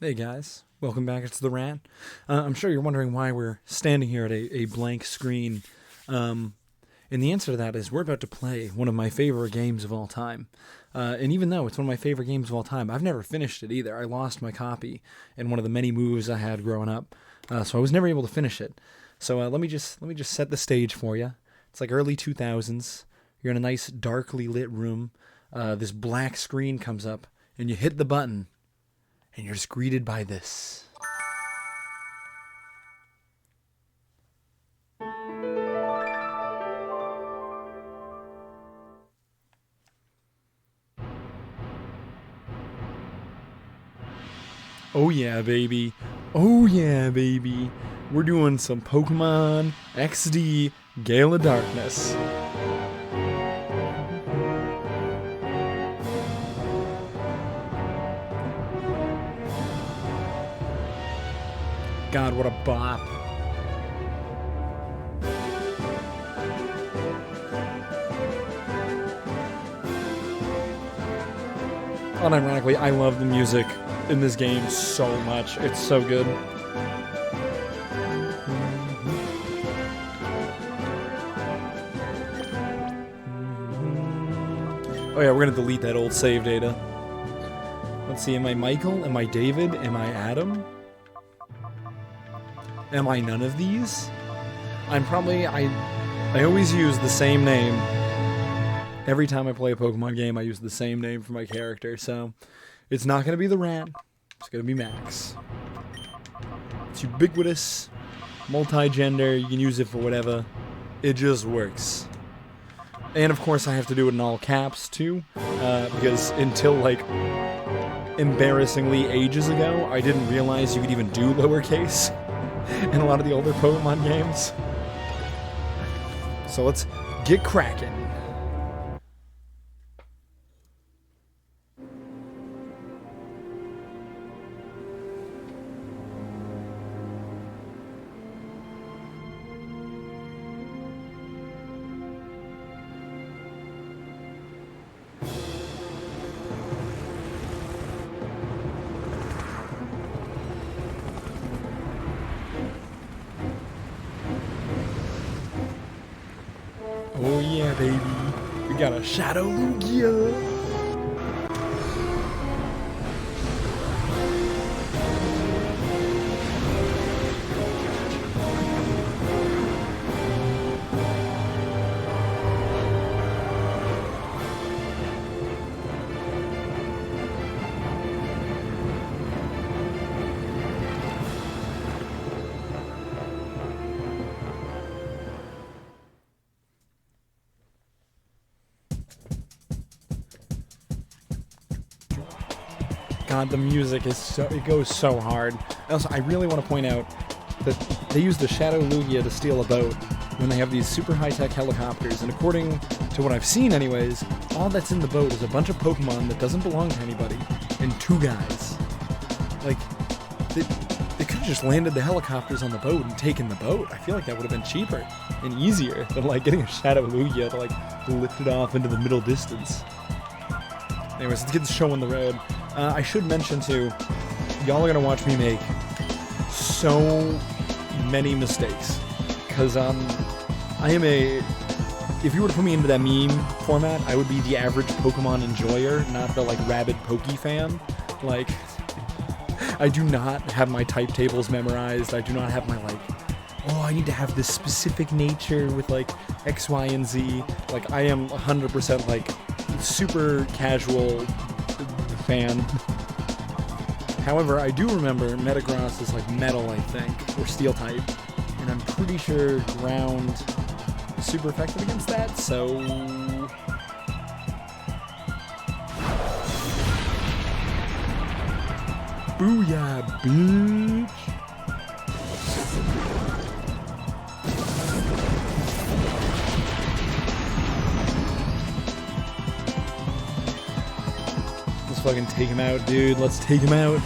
Hey guys, welcome back. It's the Rat. I'm sure you're wondering why we're standing here at a blank screen. And the answer to that is we're about to play one of my favorite games of all time. And even though it's one of my favorite games of all time, I've never finished it either. I lost my copy in one of the many moves I had growing up, so I was never able to finish it. So let me just set the stage for you. It's like early 2000s. You're in a nice darkly lit room. This black screen comes up, and you hit the button. And you're just greeted by this. Oh yeah, baby. Oh yeah, baby. We're doing some Pokemon XD Gale of Darkness. God, what a bop. Unironically, I love the music in this game so much. It's so good. Oh yeah, we're gonna delete that old save data. Let's see, am I Michael? Am I David? Am I Adam? Am I none of these? I'm probably... I always use the same name. Every time I play a Pokemon game, I use the same name for my character, so... It's not gonna be the Rat. It's gonna be Max. It's ubiquitous, multi-gender, you can use it for whatever. It just works. And of course I have to do it in all caps, too. Because until, like, embarrassingly ages ago, I didn't realize you could even do lowercase in a lot of the older Pokemon games. So let's get cracking. Oh yeah, baby. We got a Shadow Lugia. God, the music is so... It goes so hard. Also, I really want to point out that they use the Shadow Lugia to steal a boat when they have these super high-tech helicopters, and according to what I've seen anyways, all that's in the boat is a bunch of Pokemon that doesn't belong to anybody, and two guys. Like, they could have just landed the helicopters on the boat and taken the boat. I feel like that would have been cheaper and easier than, like, getting a Shadow Lugia to, like, lift it off into the middle distance. Anyways, let's get the show on the road. I should mention, too, y'all are going to watch me make so many mistakes. Because, I am a... If you were to put me into that meme format, I would be the average Pokemon enjoyer, not the, like, rabid Poke fan. Like, I do not have my type tables memorized. I do not have my, like, oh, I need to have this specific nature with, like, X, Y, and Z. Like, I am 100%, like, super casual fan. However, I do remember Metagross is like metal, I think, or steel type, and I'm pretty sure ground is super effective against that, so... Booyah, bitch! Fucking take him out, dude. Let's take him out.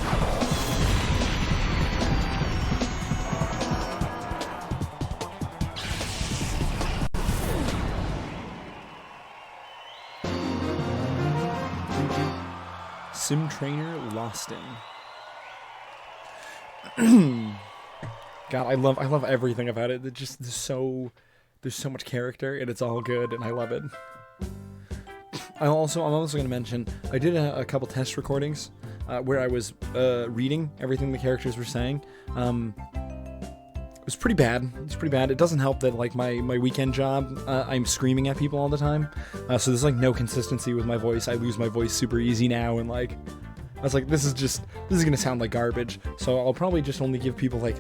Sim Trainer Losting. God, I love everything about it. It just there's so much character and it's all good and I love it. I'm also going to mention I did a couple test recordings where I was reading everything the characters were saying. It was pretty bad. It doesn't help that like my weekend job, I'm screaming at people all the time, so there's like no consistency with my voice. I lose my voice super easy now, and like I was like, this is gonna sound like garbage. So I'll probably just only give people like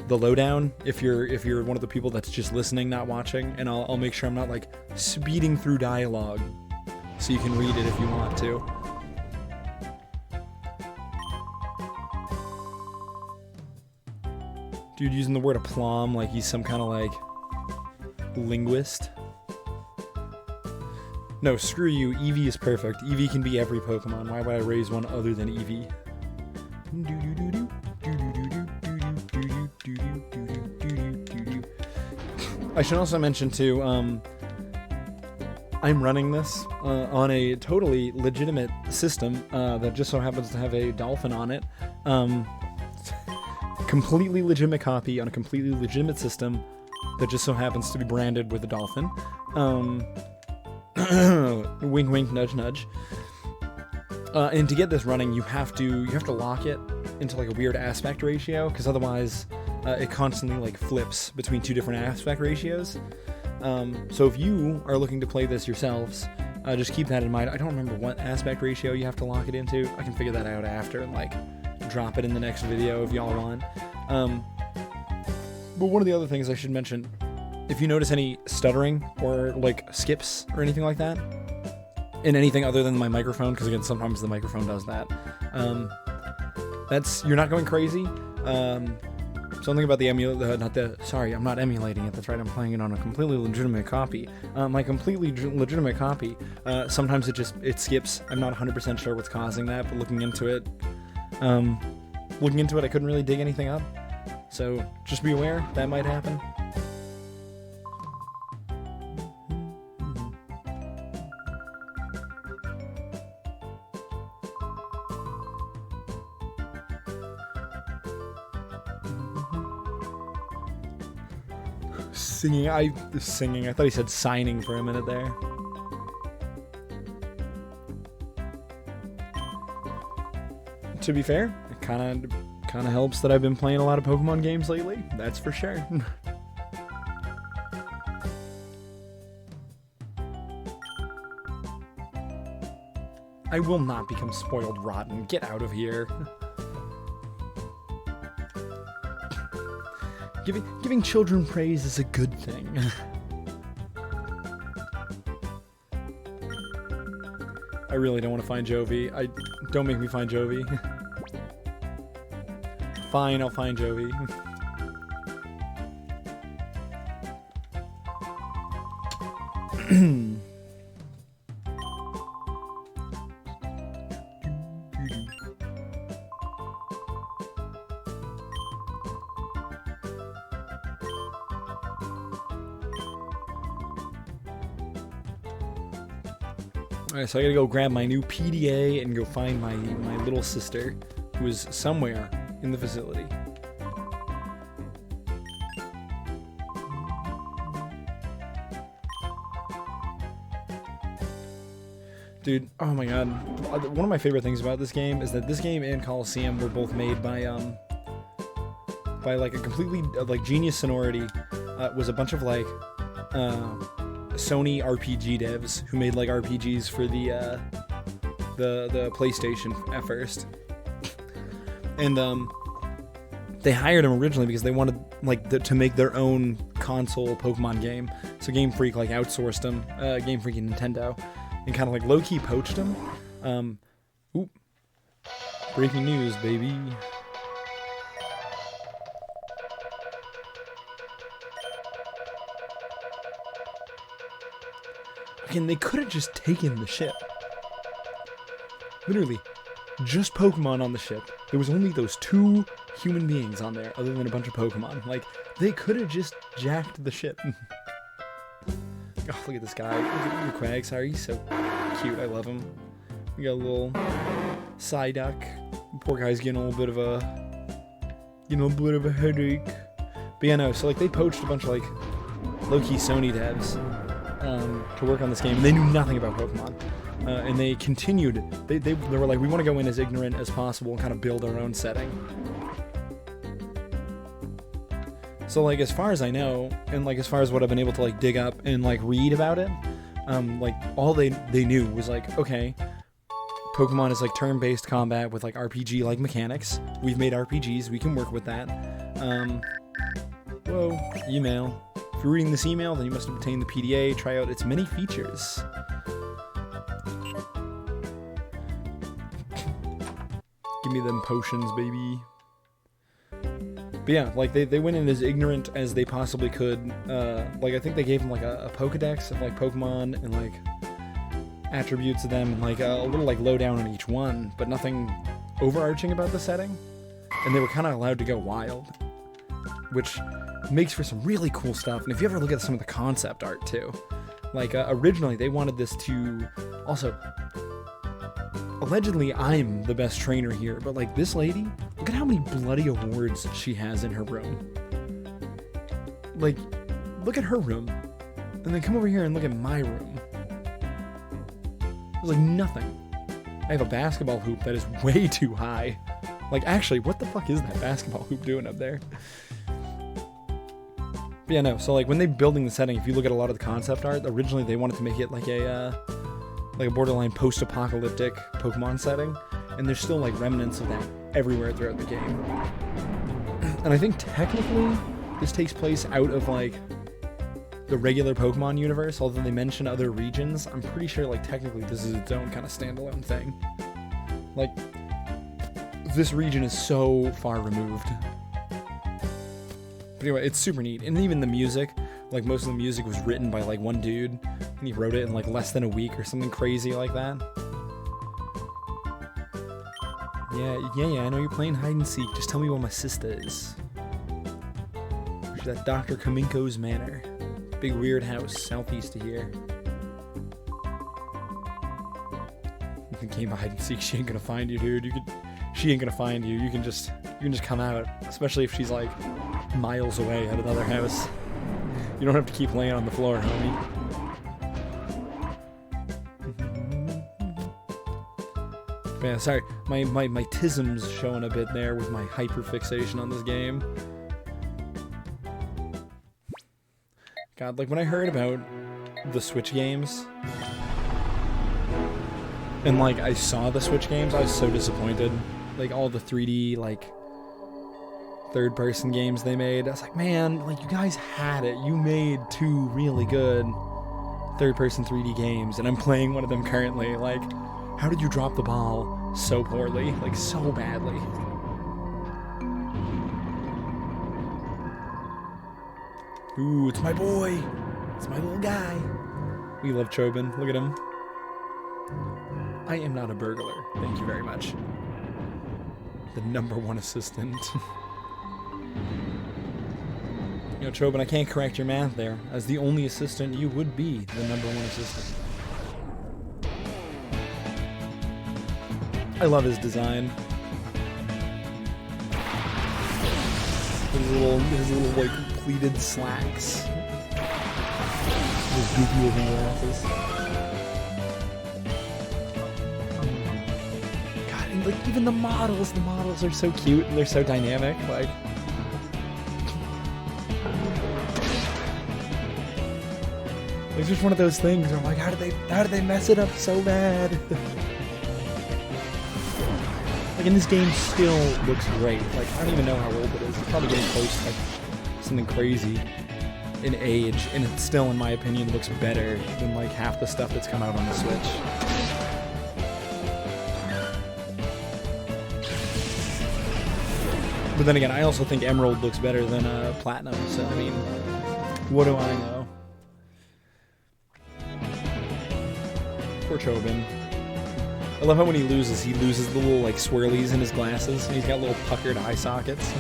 the lowdown if you're one of the people that's just listening, not watching, and I'll make sure I'm not like speeding through dialogue, so you can read it if you want to. Dude using the word aplomb like he's some kind of like linguist. No, screw you. Eevee is perfect. Eevee can be every Pokemon. Why would I raise one other than Eevee? I should also mention too, I'm running this on a totally legitimate system that just so happens to have a dolphin on it. Completely legitimate copy on a completely legitimate system that just so happens to be branded with a dolphin. Wink, wink, nudge, nudge. And to get this running, you have to lock it into like a weird aspect ratio, because otherwise it constantly like flips between two different aspect ratios. So if you are looking to play this yourselves, just keep that in mind. I don't remember what aspect ratio you have to lock it into. I can figure that out after and like drop it in the next video if y'all want. But one of the other things I should mention, if you notice any stuttering or like skips or anything like that in anything other than my microphone, because again sometimes the microphone does that, you're not going crazy. Something about the I'm not emulating it, that's right, I'm playing it on a completely legitimate copy. My completely legitimate copy, sometimes it skips. I'm not 100% sure what's causing that, but looking into it, I couldn't really dig anything up. So just be aware that might happen. Singing. I thought he said signing for a minute there. To be fair, it kind of helps that I've been playing a lot of Pokemon games lately. That's for sure. I will not become spoiled rotten. Get out of here. Giving children praise is a good thing. I really don't want to find Jovi. Don't make me find Jovi. Fine, I'll find Jovi. Alright, so I gotta go grab my new PDA and go find my little sister, who is somewhere in the facility. Dude, oh my god. One of my favorite things about this game is that this game and Coliseum were both made by like a completely like genius sonority. Was a bunch of like Sony RPG devs who made like RPGs for the PlayStation at first, and they hired him originally because they wanted like to make their own console Pokemon game. So Game Freak like outsourced them, Game Freak and Nintendo, and kind of like low-key poached him. Oop! Breaking news, baby. Again, they could have just taken the ship. Literally, just Pokemon on the ship. There was only those 2 human beings on there, other than a bunch of Pokemon. Like, they could have just jacked the ship. Oh, look at this guy. Look at your Quagsire. He's so cute. I love him. We got a little Psyduck. Poor guy's getting a little bit of a You know, a bit of a headache. But yeah, no, so like they poached a bunch of like low-key Sony devs to work on this game, and they knew nothing about Pokemon. And they continued, they were like, we want to go in as ignorant as possible and kind of build our own setting. So like as far as I know, and like as far as what I've been able to like dig up and like read about it, like all they knew was like, okay, Pokemon is like turn-based combat with like RPG like mechanics. We've made RPGs, we can work with that. Whoa, email. If you're reading this email, then you must have obtained the PDA. Try out its many features. Give me them potions, baby. But yeah, like they went in as ignorant as they possibly could. Like I think they gave them like a Pokedex of like Pokemon and like attributes of them and like a little like lowdown on each one, but nothing overarching about the setting. And they were kind of allowed to go wild, which makes for some really cool stuff. And if you ever look at some of the concept art too, like originally they wanted this to also, allegedly I'm the best trainer here, but like this lady, look at how many bloody awards she has in her room. Like, look at her room, and then come over here and look at my room. There's like nothing. I have a basketball hoop that is way too high. Like, actually, what the fuck is that basketball hoop doing up there? But yeah, no, so like when they're building the setting, if you look at a lot of the concept art, originally they wanted to make it like a borderline post-apocalyptic Pokemon setting, and there's still like remnants of that everywhere throughout the game. And I think technically this takes place out of like the regular Pokemon universe, although they mention other regions. I'm pretty sure like technically this is its own kind of standalone thing. Like, this region is so far removed. But anyway, it's super neat. And even the music, like most of the music was written by like one dude, and he wrote it in like less than a week or something crazy like that. Yeah, I know you're playing hide and seek. Just tell me where my sister is. She's at Dr. Kaminko's manor. Big weird house southeast of here. You can game hide and seek, she ain't gonna find you, dude. She ain't gonna find you. You can just come out, especially if she's like miles away at another house. You don't have to keep laying on the floor, homie. But yeah, sorry, my tism's showing a bit there with my hyperfixation on this game. God, like when I heard about the Switch games, and like I saw the Switch games, I was so disappointed. Like all the 3D, like third-person games they made. I was like, man, like you guys had it. You made two really good third-person 3D games, and I'm playing one of them currently. Like, how did you drop the ball so poorly? Like, so badly. Ooh, it's my boy. It's my little guy. We love Chobin. Look at him. I am not a burglar. Thank you very much. The #1 assistant. You know, Chobin, I can't correct your math there. As the only assistant, you would be the #1 assistant. I love his design. His little like pleated slacks. His goofy looking glasses. God, and like even the models are so cute and they're so dynamic. Like, it's just one of those things where I'm like, how did they mess it up so bad? Like, and this game still looks great. Like, I don't even know how old it is. It's probably getting close to like something crazy in age, and it still, in my opinion, looks better than like half the stuff that's come out on the Switch. But then again, I also think Emerald looks better than Platinum, so I mean, what do I know? Poor Chobin. I love how when he loses the little like swirlies in his glasses, and he's got little puckered eye sockets.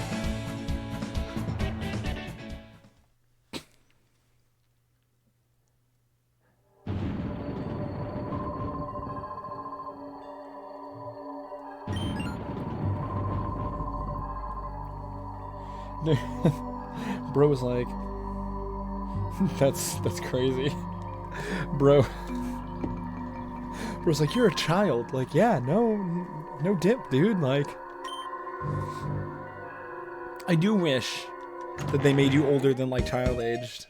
Bro was like, that's crazy. Bro was like, you're a child. Like, yeah, no dip, dude. Like, I do wish that they made you older than like child aged,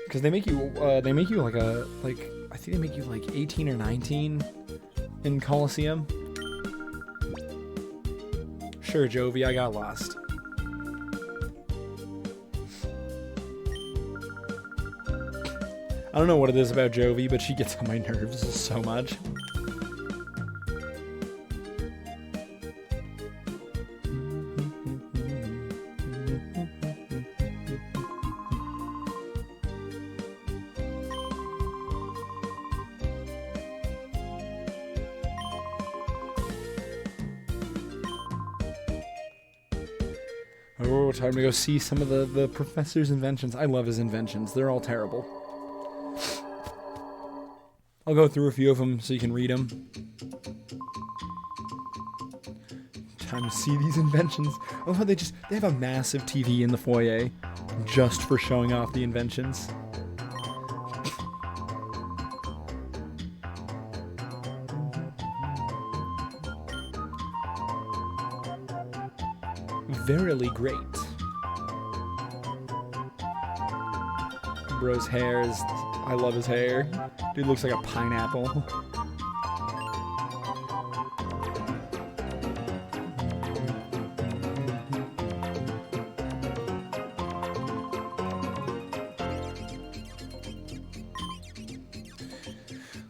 because they make you like I think they make you like 18 or 19 in Coliseum. Sure, Jovi, I got lost. I don't know what it is about Jovi, but she gets on my nerves so much. Oh, time to go see some of the professor's inventions. I love his inventions. They're all terrible. I'll go through a few of them so you can read them. Time to see these inventions. I love how they have a massive TV in the foyer just for showing off the inventions. Verily great. Bro's hair is... I love his hair. Dude looks like a pineapple.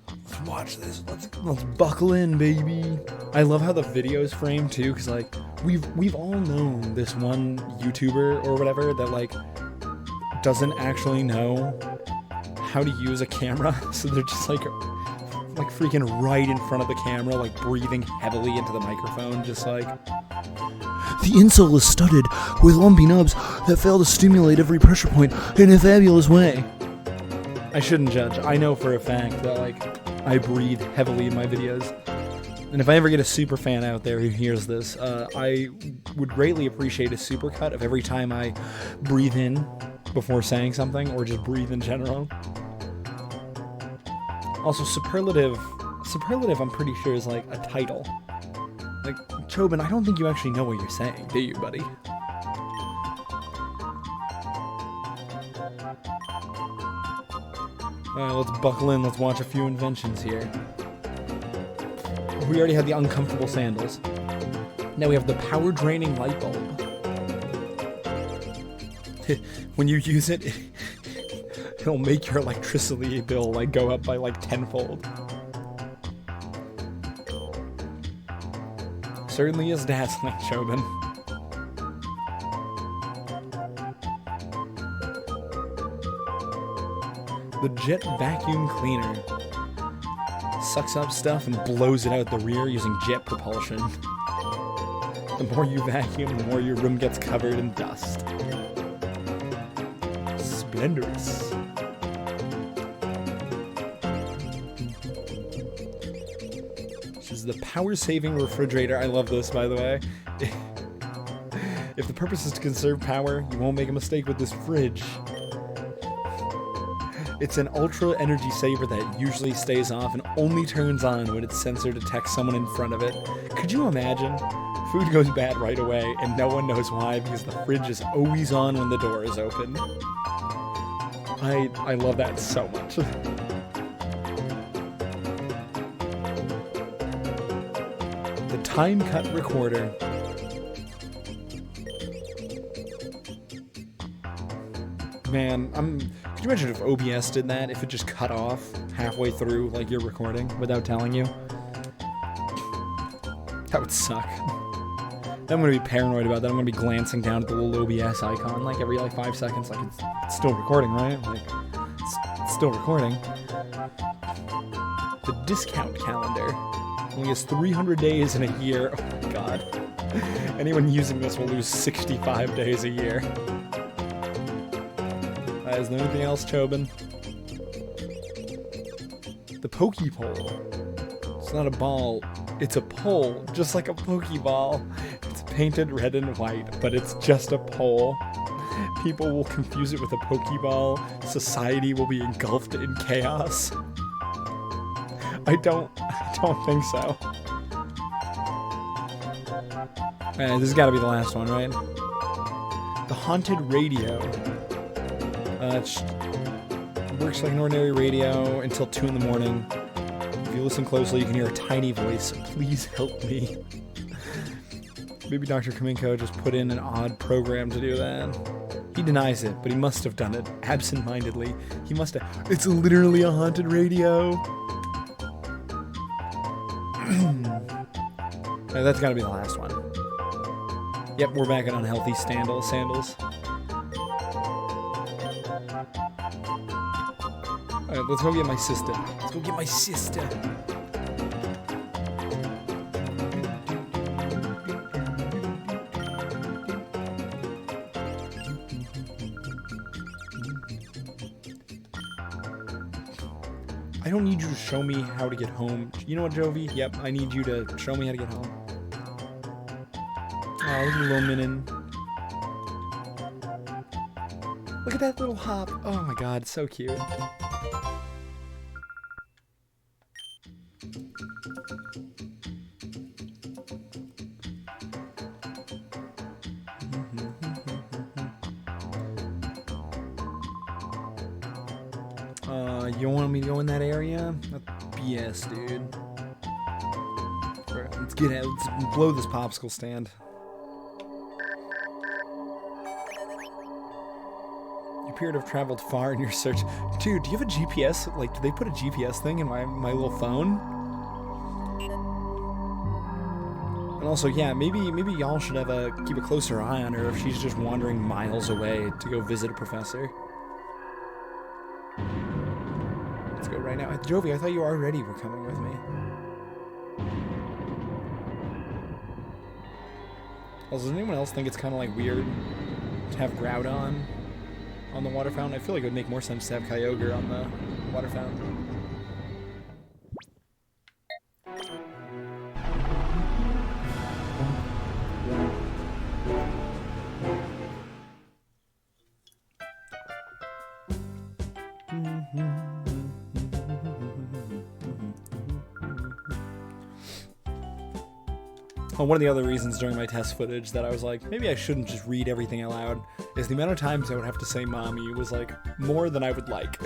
Let's watch this. Let's buckle in, baby. I love how the video's framed too, because like we've all known this one YouTuber or whatever that like doesn't actually know how to use a camera, so they're just like freaking right in front of the camera, like breathing heavily into the microphone, just like, the insole is studded with lumpy nubs that fail to stimulate every pressure point in a fabulous way. I shouldn't judge. I know for a fact that like I breathe heavily in my videos, and if I ever get a super fan out there who hears this, I would greatly appreciate a supercut of every time I breathe in before saying something, or just breathe in general. Also, superlative, I'm pretty sure is like a title. Like, Chobin, I don't think you actually know what you're saying, do you, buddy? Alright, let's buckle in, let's watch a few inventions here. We already had the uncomfortable sandals. Now we have the power-draining light bulb. When you use it, it'll make your electricity bill like go up by like tenfold. Certainly is dazzling, Chobin. The jet vacuum cleaner sucks up stuff and blows it out the rear using jet propulsion. The more you vacuum, the more your room gets covered in dust. Splendorous. This is the power-saving refrigerator. I love this, by the way. If the purpose is to conserve power, you won't make a mistake with this fridge. It's an ultra energy saver that usually stays off and only turns on when its sensor detects someone in front of it. Could you imagine? Food goes bad right away and no one knows why because the fridge is always on when the door is open. I love that so much. The time cut recorder. Man, could you imagine if OBS did that? If it just cut off halfway through, like, your recording without telling you? That would suck. Then I'm gonna be paranoid about that. I'm gonna be glancing down at the little OBS icon, like, every, like, 5 seconds. Like, it's still recording, right? Like, it's still recording. The discount calendar. Only has 300 days in a year. Oh my god. Anyone using this will lose 65 days a year. Is there anything else, Chobin? The Pokeball. It's not a ball, it's a pole, just like a Pokeball. It's a painted red and white, but it's just a pole. People will confuse it with a Pokeball. Society will be engulfed in chaos. I don't think so. This has got to be the last one, right? The haunted radio. It works like an ordinary radio until 2 in the morning. If you listen closely, you can hear a tiny voice. Please help me. Maybe Dr. Kaminko just put in an odd program to do that. He denies it, but he must have done it absent-mindedly. He must have. It's literally a haunted radio. That's got to be the last one. Yep, we're back at unhealthy sandals. Alright, let's go get my sister. I don't need you to show me how to get home. You know what, Jovi? Yep, I need you to show me how to get home. Oh, look at little Minin. Look at that little hop. Oh my god, so cute. You don't want me to go in that area? That's BS, dude. Alright, let's get out. Let's blow this popsicle stand. You appear to have traveled far in your search. Dude, do you have a GPS? Like, do they put a GPS thing in my little phone? And also, yeah, maybe y'all should have keep a closer eye on her if she's just wandering miles away to go visit a professor. Let's go right now. Jovi, I thought you already were coming with me. Also, does anyone else think it's kind of like weird to have Groudon on the water fountain? I feel like it would make more sense to have Kyogre on the water fountain. One of the other reasons during my test footage that I was like, maybe I shouldn't just read everything out loud, is the amount of times I would have to say mommy was like more than I would like.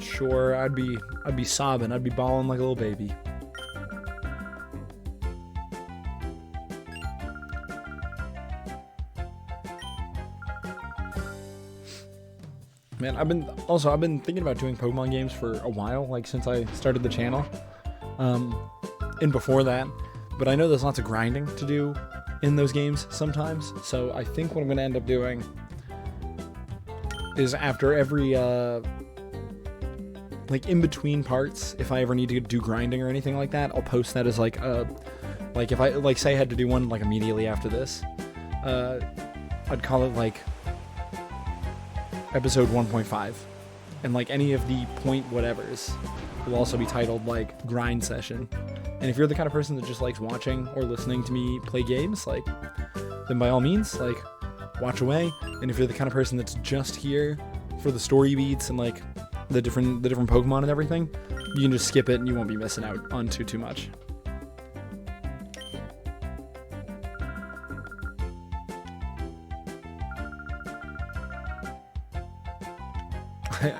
Sure, I'd be sobbing, I'd be bawling like a little baby. Man, I've been thinking about doing Pokemon games for a while, like since I started the channel, and before that, but I know there's lots of grinding to do in those games sometimes, so I think what I'm going to end up doing is after every, like in between parts, if I ever need to do grinding or anything like that, I'll post that as like if I, like say I had to do one like immediately after this, I'd call it like episode 1.5, and like any of the point whatevers will also be titled like grind session. And if you're the kind of person that just likes watching or listening to me play games, like, then by all means, like, watch away. And if you're the kind of person that's just here for the story beats and like the different Pokemon and everything, you can just skip it and you won't be missing out on too much.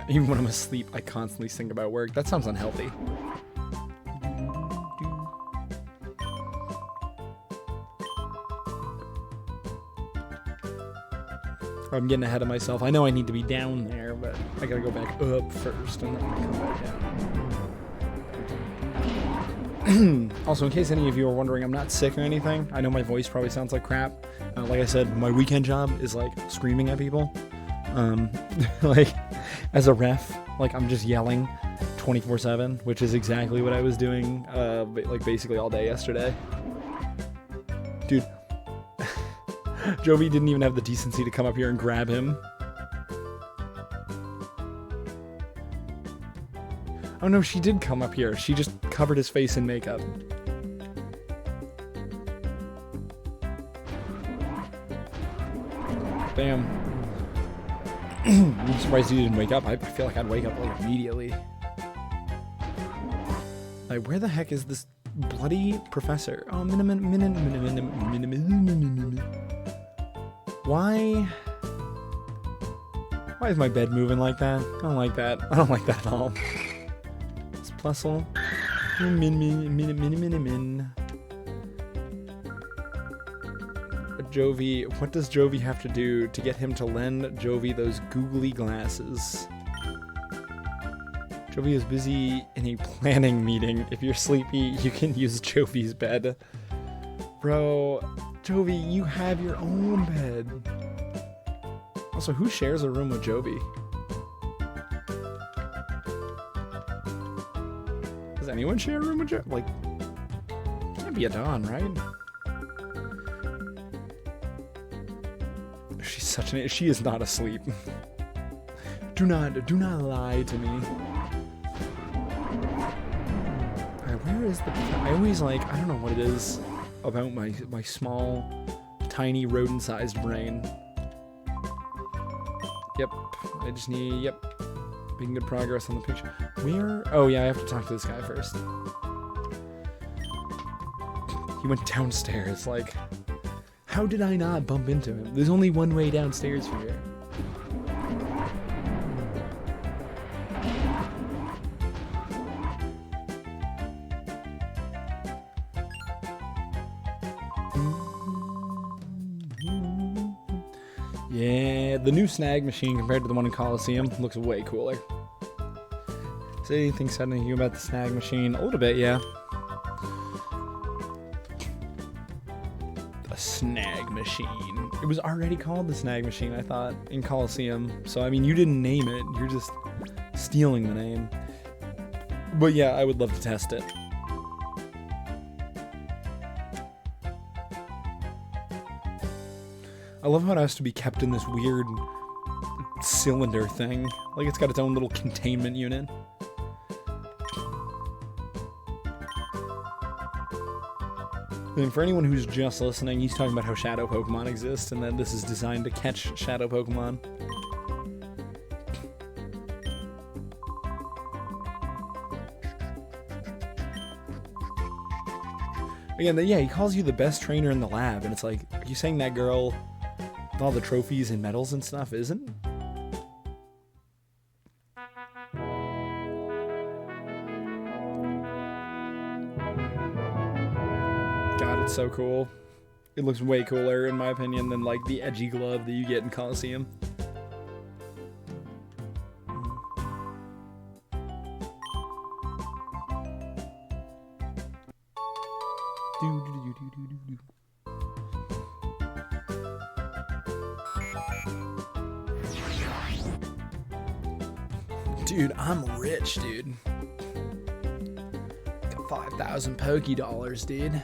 Even when I'm asleep, I constantly think about work. That sounds unhealthy. I'm getting ahead of myself. I know I need to be down there, but I gotta go back up first and then come back down. Also, in case any of you are wondering, I'm not sick or anything. I know my voice probably sounds like crap. Like I said, my weekend job is like screaming at people. Like, as a ref, like, I'm just yelling 24/7, which is exactly what I was doing, like, basically all day yesterday. Dude, Jovi didn't even have the decency to come up here and grab him. Oh no, she did come up here. She just covered his face in makeup. Damn. I'm surprised he didn't wake up. I feel like I'd wake up like immediately. Like, where the heck is this bloody professor? Oh, why? Why is my bed moving like that? I don't like that. I don't like that at all. It's Plusle. Jovi, what does Jovi have to do to get him to lend Jovi those googly glasses? Jovi is busy in a planning meeting. If you're sleepy, you can use Jovi's bed. Bro, Jovi, you have your own bed. Also, who shares a room with Jovi? Does anyone share a room with Jovi? Like, can't be a Dawn, right? She's such an... She is not asleep. Do not lie to me. Alright, where is the... I always like... I don't know what it is about my small, tiny, rodent-sized brain. Yep. I just need... Yep. Making good progress on the picture. Where... Oh, yeah, I have to talk to this guy first. He went downstairs, like... How did I not bump into him? There's only one way downstairs from here. Yeah, the new snag machine compared to the one in Coliseum looks way cooler. Is there anything said anything about the snag machine? A little bit, yeah. Snag machine. It was already called the snag machine, I thought, in Coliseum. So, I mean, you didn't name it. You're just stealing the name. But yeah, I would love to test it. I love how it has to be kept in this weird cylinder thing. Like, it's got its own little containment unit. And for anyone who's just listening, he's talking about how shadow Pokemon exist and that this is designed to catch shadow Pokemon. Again, yeah, he calls you the best trainer in the lab, and it's like, are you saying that girl with all the trophies and medals and stuff isn't? God, it's so cool. It looks way cooler, in my opinion, than like the edgy glove that you get in Coliseum. Dude, I'm rich, dude. Got 5,000 Poké dollars, dude.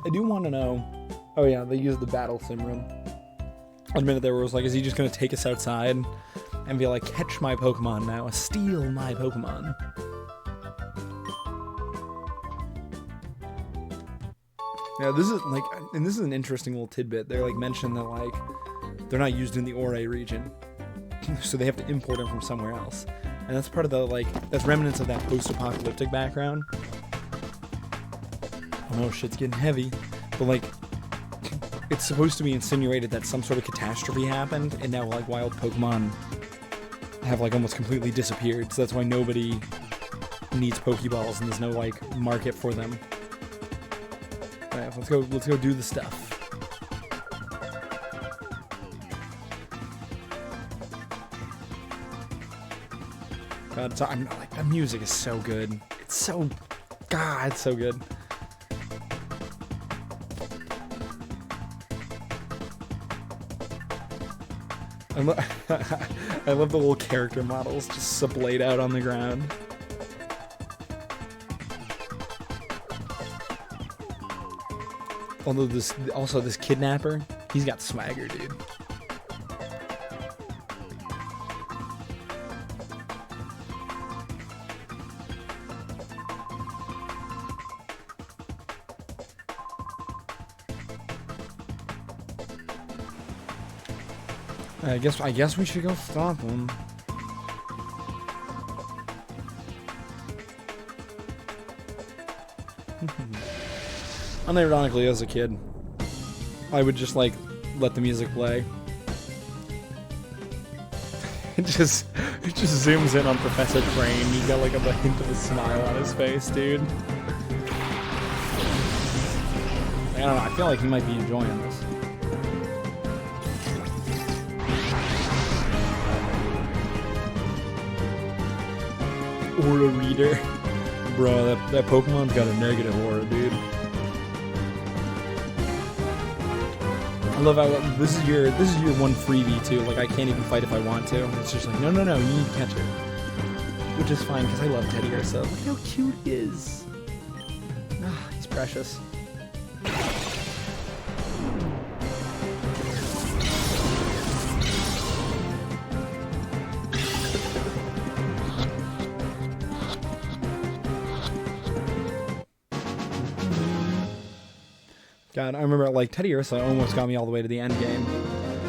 I do want to know. Oh yeah, they use the battle sim room. A minute there where it was like, is he just gonna take us outside and be like, catch my Pokemon now, steal my Pokemon? Yeah, this is like, and this is an interesting little tidbit. They're like mentioned that like they're not used in the Ore region, so they have to import them from somewhere else, and that's part of the like that's remnants of that post-apocalyptic background. Oh no, shit's getting heavy, but like it's supposed to be insinuated that some sort of catastrophe happened, and now like wild Pokemon have like almost completely disappeared. So that's why nobody needs Pokeballs, and there's no like market for them. Alright, let's go do the stuff. God, so, I'm like, that music is so good. It's so, God, it's so good. I love the little character models just splayed out on the ground. Although this kidnapper, he's got swagger, dude. I guess we should go stop him. Unironically, as a kid, I would just like let the music play. It just zooms in on Professor Crane. He's got like a hint of a smile on his face, dude. I don't know. I feel like he might be enjoying this. Aura reader. Bro, that Pokemon's got a negative aura, dude. I love how this is your one freebie too. Like I can't even fight if I want to. It's just like no, you need to catch it, which is fine because I love Teddy Ursa. Look how cute he is. Ah, he's precious. God, I remember like Teddy Ursa almost got me all the way to the end game.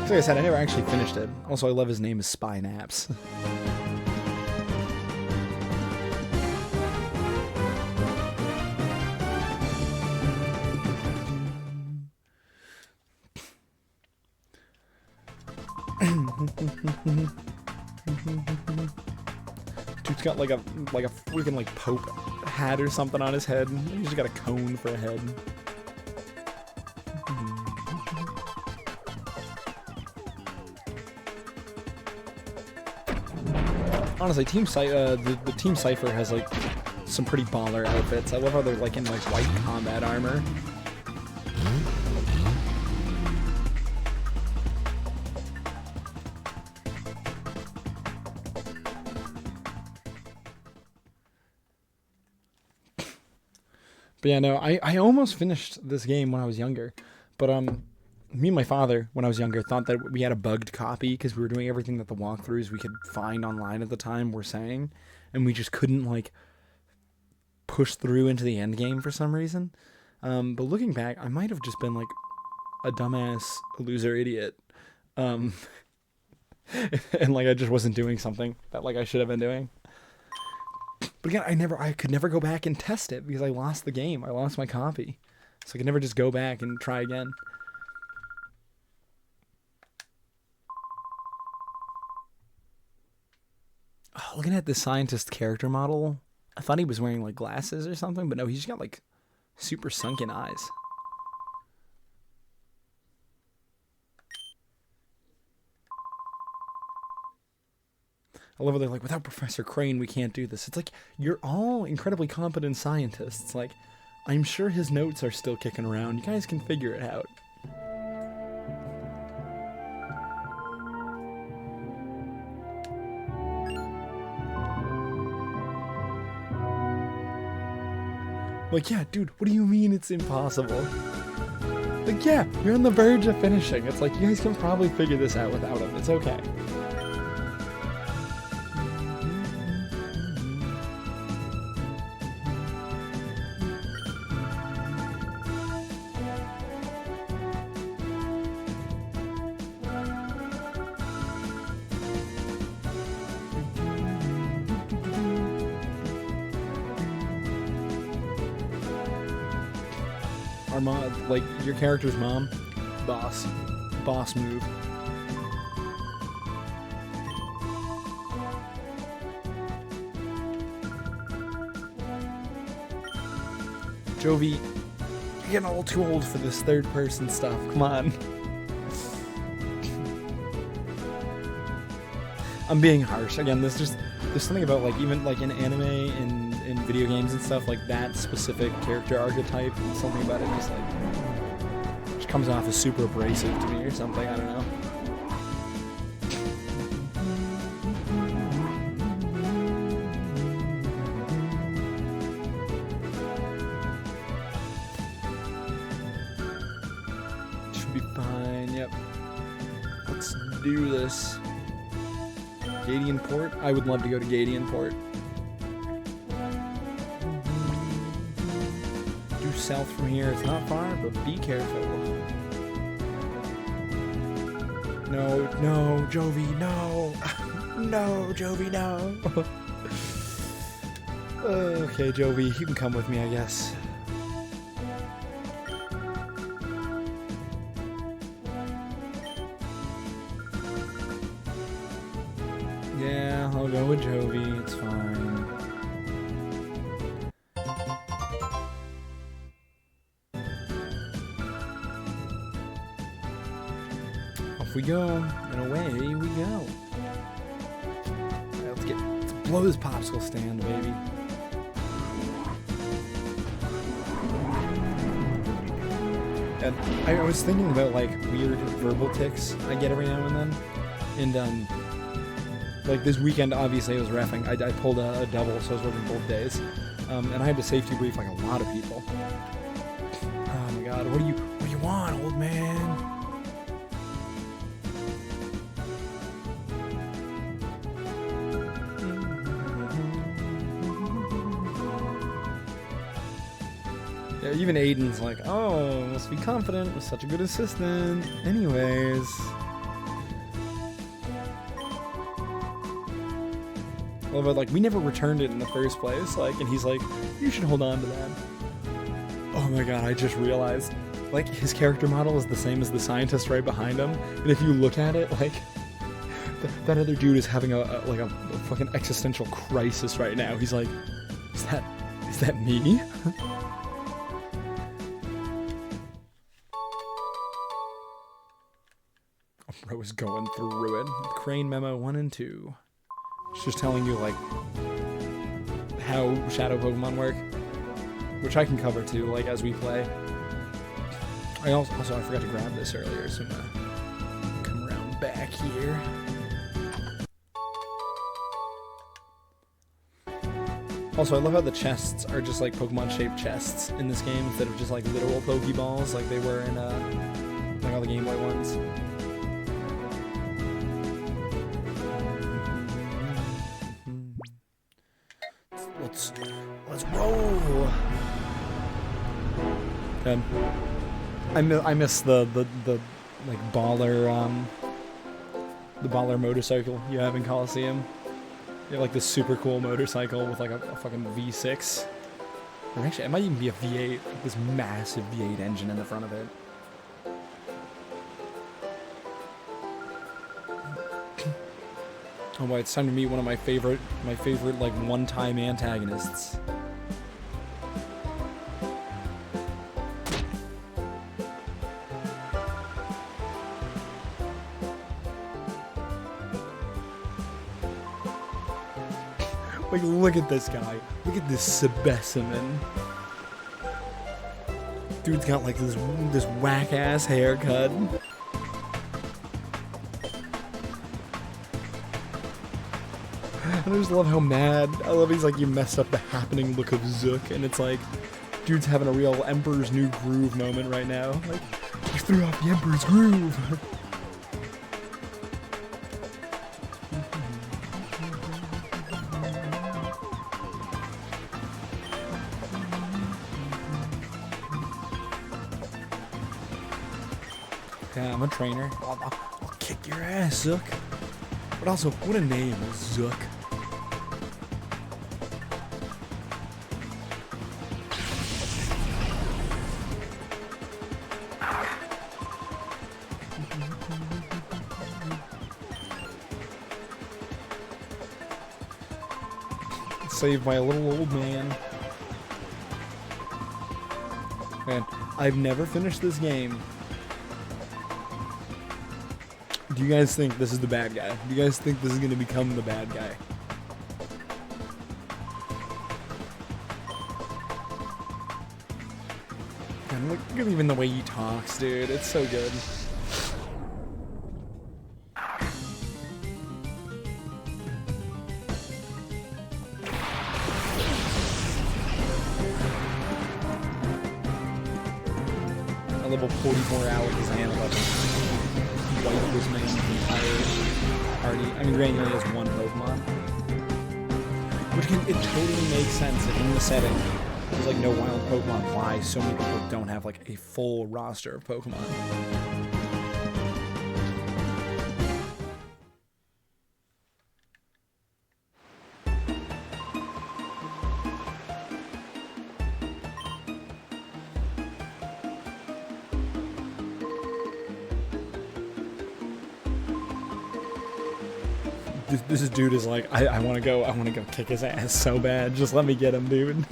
Like I said, I never actually finished it. Also, I love his name is Spy Naps. Dude's got like a freaking like Pope hat or something on his head. He's just got a cone for a head. Honestly, the Team Cypher has like some pretty baller outfits. I love how they're like in like white combat armor. But yeah, no, I almost finished this game when I was younger, but me and my father, when I was younger, thought that we had a bugged copy because we were doing everything that the walkthroughs we could find online at the time were saying, and we just couldn't, like, push through into the end game for some reason. But looking back, I might have just been, like, a dumbass, loser idiot. And, like, I just wasn't doing something that, like, I should have been doing. But again, I could never go back and test it because I lost the game. I lost my copy. So I could never just go back and try again. Oh, looking at the scientist character model, I thought he was wearing like glasses or something, but no, he's just got like super sunken eyes. I love how they're like, without Professor Crane, we can't do this. It's like, you're all incredibly competent scientists. Like, I'm sure his notes are still kicking around. You guys can figure it out. Like, yeah, dude, what do you mean it's impossible? Like, yeah, you're on the verge of finishing. It's like, you guys can probably figure this out without him. It's okay. Our mom, like, your character's mom, boss move. Jovi, you're getting a little too old for this third-person stuff. Come on. I'm being harsh. Again, there's something about, like, even, like, in anime and in video games and stuff, like, that specific character archetype, something about it just comes off as super abrasive to me or something, I don't know. Should be fine, yep. Let's do this. Gadian Port? I would love to go to Gadian Port. Due south from here. It's not far, but be careful. No, no, Jovi, no! No, Jovi, no! Okay, Jovi, you can come with me, I guess. Yeah, I'll go with Jovi, it's fine. Off we go, and away we go. Alright, let's blow this popsicle stand, baby. And I was thinking about, like, weird verbal tics I get every now and then. And, like, this weekend, obviously, I was reffing. I pulled a double, so I was working both days. And I had to safety brief, like, a lot of people. Oh, my God. What do you want, old man? Yeah, even Aiden's like, oh, must be confident with such a good assistant. Anyways. Well, but, like, we never returned it in the first place, like, and he's like, you should hold on to that. Oh my God, I just realized, like, his character model is the same as the scientist right behind him, and if you look at it, like, that other dude is having a fucking existential crisis right now. He's like, is that me? Rose going through it. Crane Memo 1 and 2. It's just telling you, like, how Shadow Pokemon work, which I can cover too, like, as we play. I also I forgot to grab this earlier, so I'm gonna come around back here. Also, I love how the chests are just like Pokemon-shaped chests in this game instead of just like literal Pokeballs like they were in like all the Game Boy ones. Let's roll. Good. I miss the like baller the baller motorcycle you have in Coliseum. You have like this super cool motorcycle with like a fucking V6. Or actually, it might even be a V8. Like this massive V8 engine in the front of it. Oh boy, it's time to meet one of my favorite like one-time antagonists. Like, look at this guy. Look at this specimen. Dude's got like this whack-ass haircut. I just love how mad. I love he's like, you messed up the happening look of Zook, and it's like, dude's having a real Emperor's New Groove moment right now. Like, you threw off the Emperor's Groove. Yeah, I'm a trainer. I'll kick your ass, Zook. But also, what a name, Zook. Saved by a little old man. Man, I've never finished this game. Do you guys think this is the bad guy? Do you guys think this is going to become the bad guy? And look at even the way he talks, dude. It's so good. I level 44 Alakazam, but White was my entire party. I mean, granted, he has one Pokemon. Which it totally makes sense if in the setting there's like no wild Pokemon, why so many people don't have like a full roster of Pokemon. This dude is like, I want to go kick his ass so bad. Just let me get him, dude.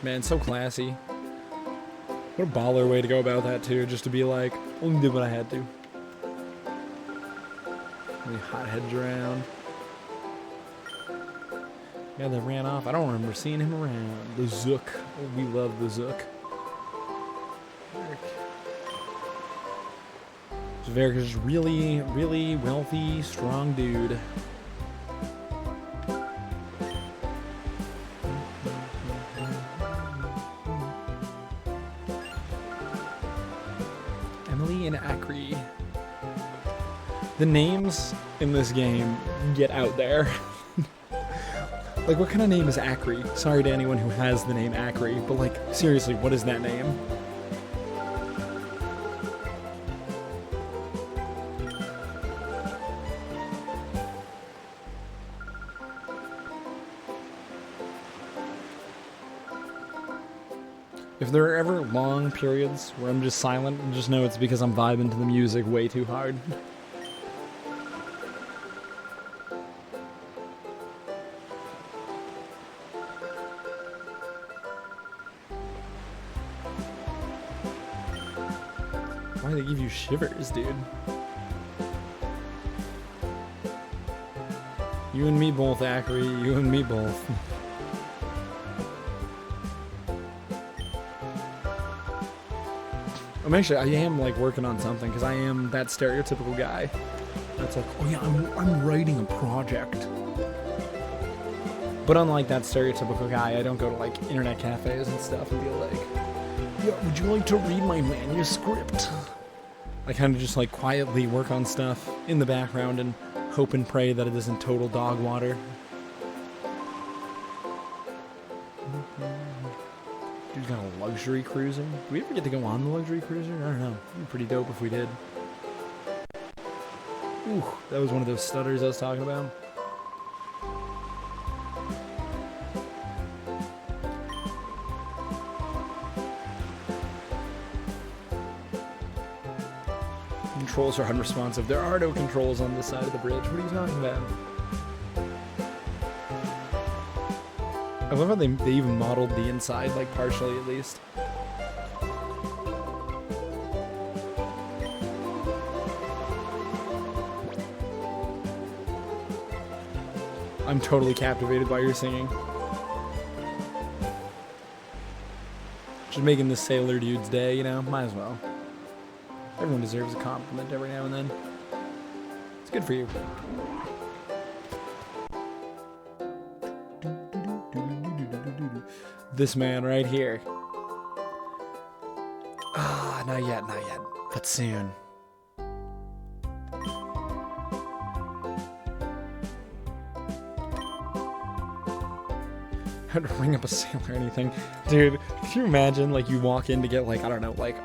Man, so classy. What a baller way to go about that, too. Just to be like, only did what I had to. Really hot-headed around. Yeah, they ran off. I don't remember seeing him around. The Zook. Oh, we love the Zook. Varric is just really, really wealthy, strong dude. And Acri. The names in this game get out there. Like, what kind of name is Acri? Sorry to anyone who has the name Acri, but like, seriously, what is that name? If there are ever long periods where I'm just silent, just know it's because I'm vibing to the music way too hard. Why do they give you shivers, dude? You and me both, Acri. You and me both. Actually, I am like working on something because I am that stereotypical guy. That's like, oh yeah, I'm writing a project. But unlike that stereotypical guy, I don't go to like internet cafes and stuff and be like, yeah, would you like to read my manuscript? I kind of just like quietly work on stuff in the background and hope and pray that it isn't total dog water. Dude's got a luxury cruiser. Do we ever get to go on the luxury cruiser? I don't know. It'd be pretty dope if we did. Ooh, that was one of those stutters I was talking about. Controls are unresponsive. There are no controls on this side of the bridge. What are you talking about? I love how they even modeled the inside, like partially at least. I'm totally captivated by your singing. Just making this sailor dude's day, you know? Might as well. Everyone deserves a compliment every now and then. It's good for you. This man right here. Ah, not yet, but soon. How to ring up a sale or anything. Dude, can you imagine, like, you walk in to get, like, I don't know, like,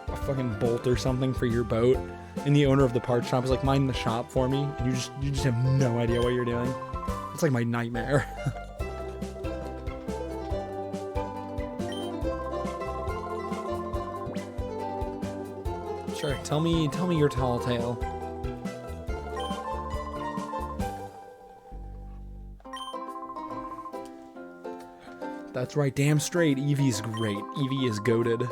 a fucking bolt or something for your boat, and the owner of the parts shop is like, mind the shop for me, and you just have no idea what you're doing. It's like my nightmare. Sure, tell me your tall tale. That's right, damn straight. Eevee's great. Eevee is goated.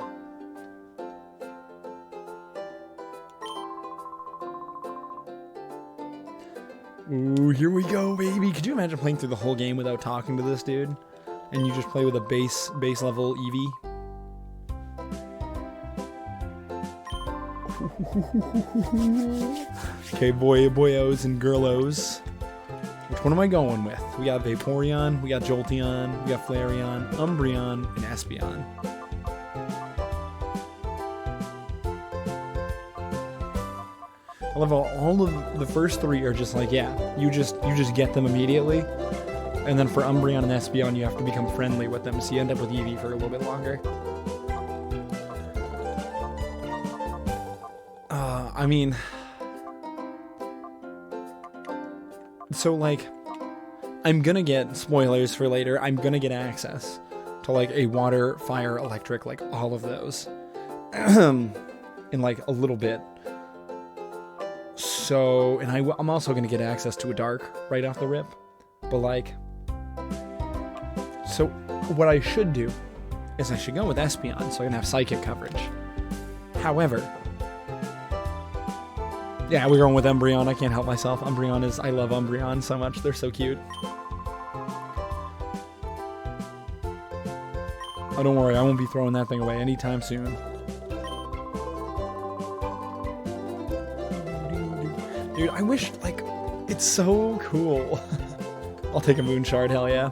Ooh, here we go, baby. Could you imagine playing through the whole game without talking to this dude? And you just play with a base level Eevee? Okay, boyos and girlos. Which one am I going with? We got Vaporeon, we got Jolteon, we got Flareon, Umbreon, and Espeon. I love how all of the first three are just like, yeah, you just get them immediately. And then for Umbreon and Espeon, you have to become friendly with them, so you end up with Eevee for a little bit longer. I mean... So, like, I'm gonna get, spoilers for later, I'm gonna get access to, like, a water, fire, electric, like, all of those. In, like, a little bit. So, and I'm also gonna get access to a dark right off the rip. But, like... So, what I should do is I should go with Espeon, so I can have psychic coverage. However... Yeah, we're going with Umbreon. I can't help myself. I love Umbreon so much. They're so cute. Oh, don't worry. I won't be throwing that thing away anytime soon. Dude, I wish, like, it's so cool. I'll take a Moon Shard, hell yeah.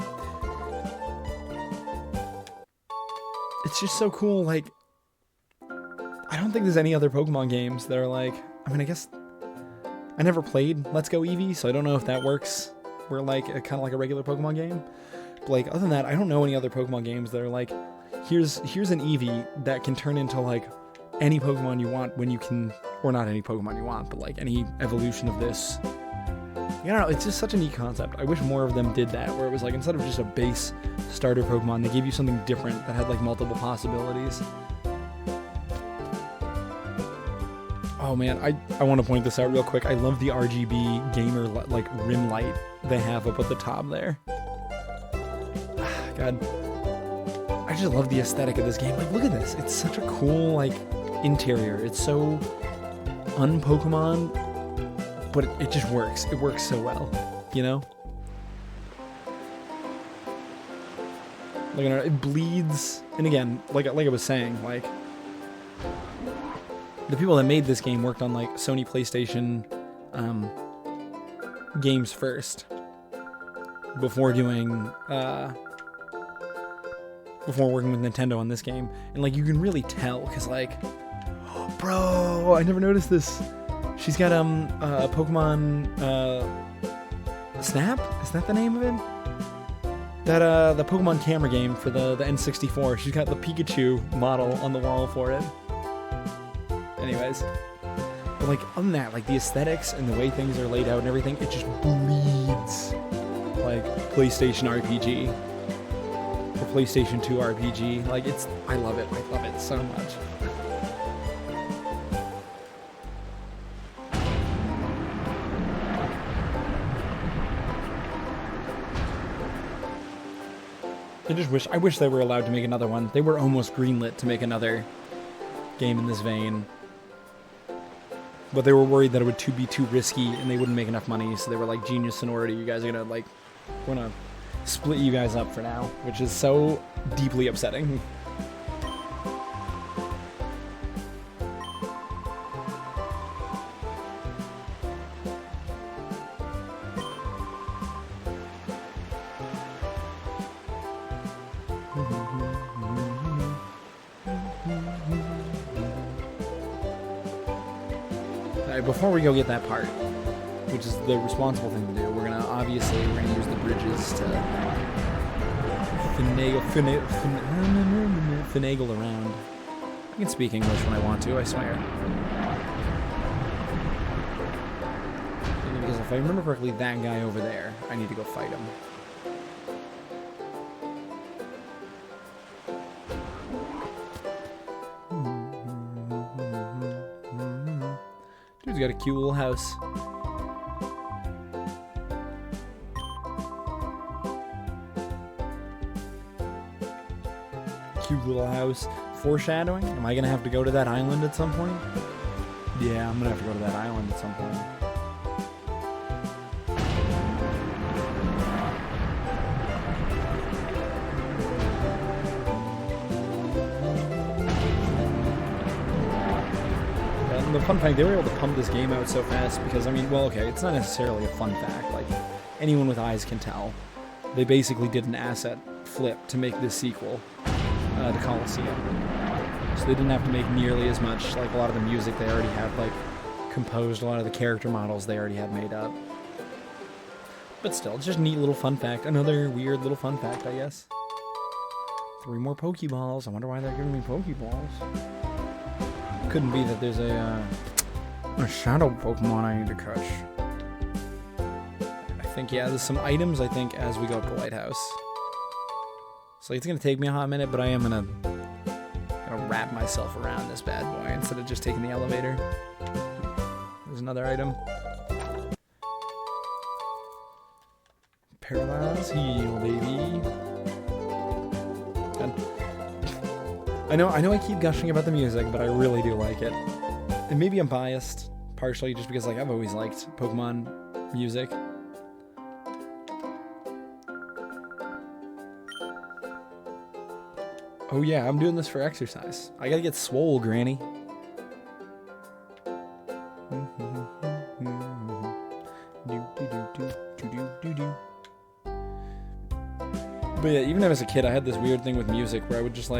It's just so cool, like, I don't think there's any other Pokemon games that are like, I mean, I guess... I never played Let's Go Eevee, so I don't know if that works. We're like kind of like a regular Pokemon game. But like other than that, I don't know any other Pokemon games that are like, here's an Eevee that can turn into like any Pokemon you want when you can, or not any Pokemon you want, but like any evolution of this. I don't know, it's just such a neat concept. I wish more of them did that, where it was like instead of just a base starter Pokemon, they gave you something different that had like multiple possibilities. Oh man, I want to point this out real quick. I love the RGB gamer like rim light they have up at the top there. God, I just love the aesthetic of this game. Like, look at this. It's such a cool like interior. It's so un-Pokemon, but it just works. It works so well, you know? Look at it. It bleeds, and again, like I was saying, like. The people that made this game worked on like Sony PlayStation games first before doing before working with Nintendo on this game, and like you can really tell because like, bro, I never noticed this. She's got a Pokemon Snap. Is that the name of it? That the Pokemon camera game for the N64. She's got the Pikachu model on the wall for it. Anyways, but like other than that, like the aesthetics and the way things are laid out and everything, it just bleeds like PlayStation RPG or PlayStation 2 RPG. Like I love it. I love it so much. I wish they were allowed to make another one. They were almost greenlit to make another game in this vein. But they were worried that it would be too risky and they wouldn't make enough money, so they were like, Genius Sonority, you guys are gonna like, we're gonna split you guys up for now, which is so deeply upsetting. Before we go get that part, which is the responsible thing to do, we're gonna use the bridges to finagle around. I can speak English when I want to, I swear. Because if I remember correctly, that guy over there, I need to go fight him. Dude's got a cute little house. Cute little house. Foreshadowing? Am I gonna have to go to that island at some point? Yeah, I'm gonna have to go to that island at some point. the fun fact, they were able to pump this game out so fast because, I mean, well, okay, it's not necessarily a fun fact. Like, anyone with eyes can tell. They basically did an asset flip to make this sequel to Coliseum. So they didn't have to make nearly as much. Like, a lot of the music they already had, like, composed. A lot of the character models they already had made up. But still, just a neat little fun fact. Another weird little fun fact, I guess. 3 more Pokeballs. I wonder why they're giving me Pokeballs. Couldn't be that there's a shadow Pokemon I need to catch. I think, yeah, there's some items, I think, as we go up the lighthouse. So it's going to take me a hot minute, but I am going to wrap myself around this bad boy instead of just taking the elevator. There's another item. Paralyze heal, baby. Good. I know I keep gushing about the music, but I really do like it. And maybe I'm biased, partially just because, like, I've always liked Pokemon music. Oh yeah, I'm doing this for exercise. I gotta get swole, Granny. But yeah, even as a kid, I had this weird thing with music where I would just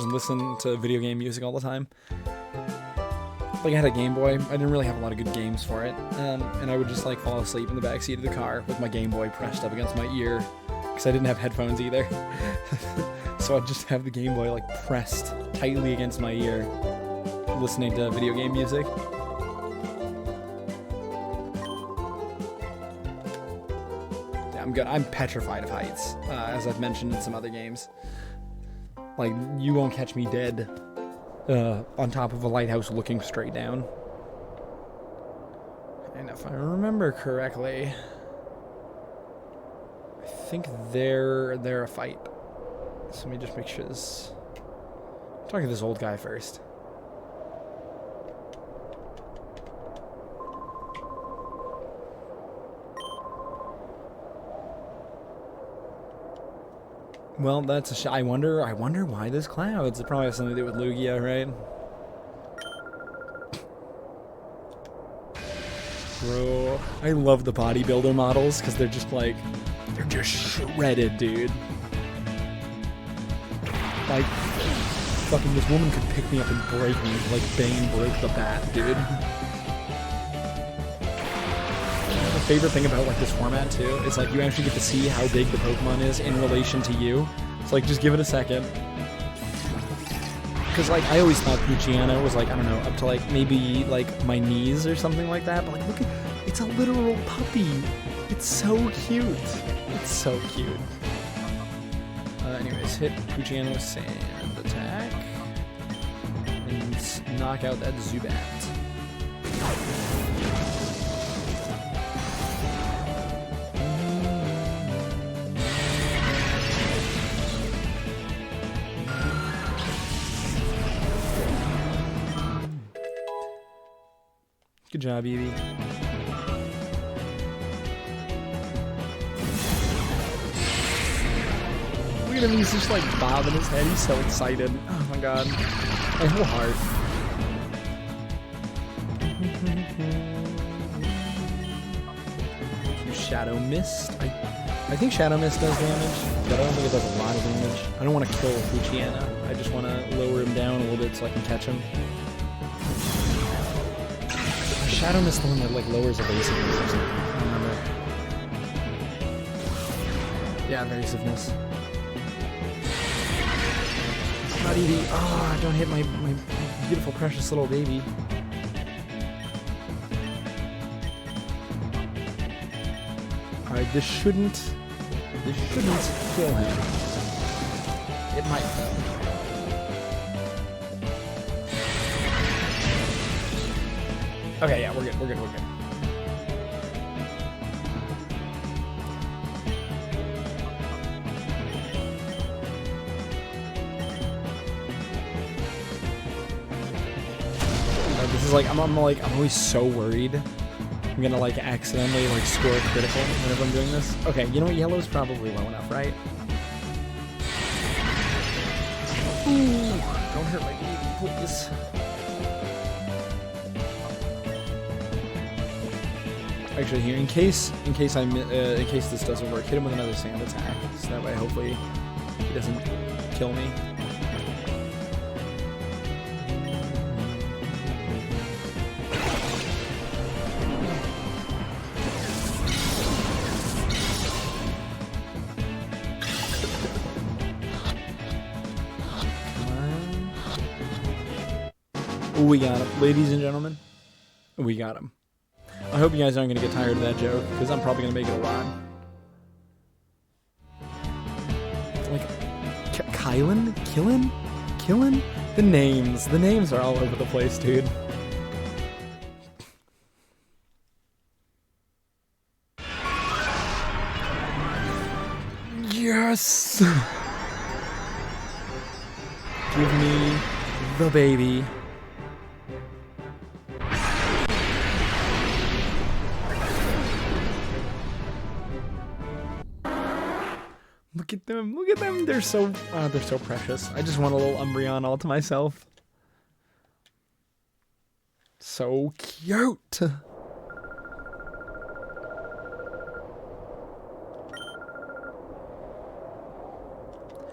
listen to video game music all the time. Like, I had a Game Boy. I didn't really have a lot of good games for it. And I would just, like, fall asleep in the backseat of the car with my Game Boy pressed up against my ear. Because I didn't have headphones either. So I'd just have the Game Boy, like, pressed tightly against my ear, listening to video game music. I'm good. I'm petrified of heights, as I've mentioned in some other games. Like, you won't catch me dead on top of a lighthouse looking straight down. And if I remember correctly, I think they're a fight. So let me just make sure this... I'm talking to this old guy first. Well, that's a I wonder why there's clouds. It probably has something to do with Lugia, right? Bro, I love the bodybuilder models because they're just like, they're just shredded, dude. Like, fucking this woman could pick me up and break me like Bane broke the bat, dude. My favorite thing about, like, this format too is, like, you actually get to see how big the Pokemon is in relation to you. So, like, just give it a second. Because, like, I always thought Poochyena was, like, I don't know, up to, like, maybe, like, my knees or something like that. But, like, look at, it's a literal puppy. It's so cute. It's so cute. Anyways, hit Poochyena with Sand Attack. And knock out that Zubat. Good job, Eevee. Look at him, he's just like bobbing his head, he's so excited. Oh my god. My whole heart. Shadow Mist. I think Shadow Mist does damage, but I don't think it does a lot of damage. I don't want to kill Poochyena. I just want to lower him down a little bit so I can catch him. Shadow Mist the one that, like, lowers evasiveness or something. I don't remember. Yeah, evasiveness. Not Eevee. Oh, don't hit my beautiful, precious little baby. Alright, this shouldn't kill him. It might, though. Okay, yeah, we're good. This is like, I'm always so worried I'm gonna, like, accidentally, like, score a critical whenever I'm doing this. Okay, you know what? Yellow's probably low enough, right? Ooh, don't hurt my baby, please. Actually, here, in case this doesn't work, hit him with another sand attack, so that way hopefully he doesn't kill me. We got him, ladies and gentlemen. We got him. I hope you guys aren't going to get tired of that joke, because I'm probably going to make it a lot. Like, Kylan? Killin? Killin? The names are all over the place, dude. Yes! Give me the baby. Look at them, they're so precious. I just want a little Umbreon all to myself. So cute.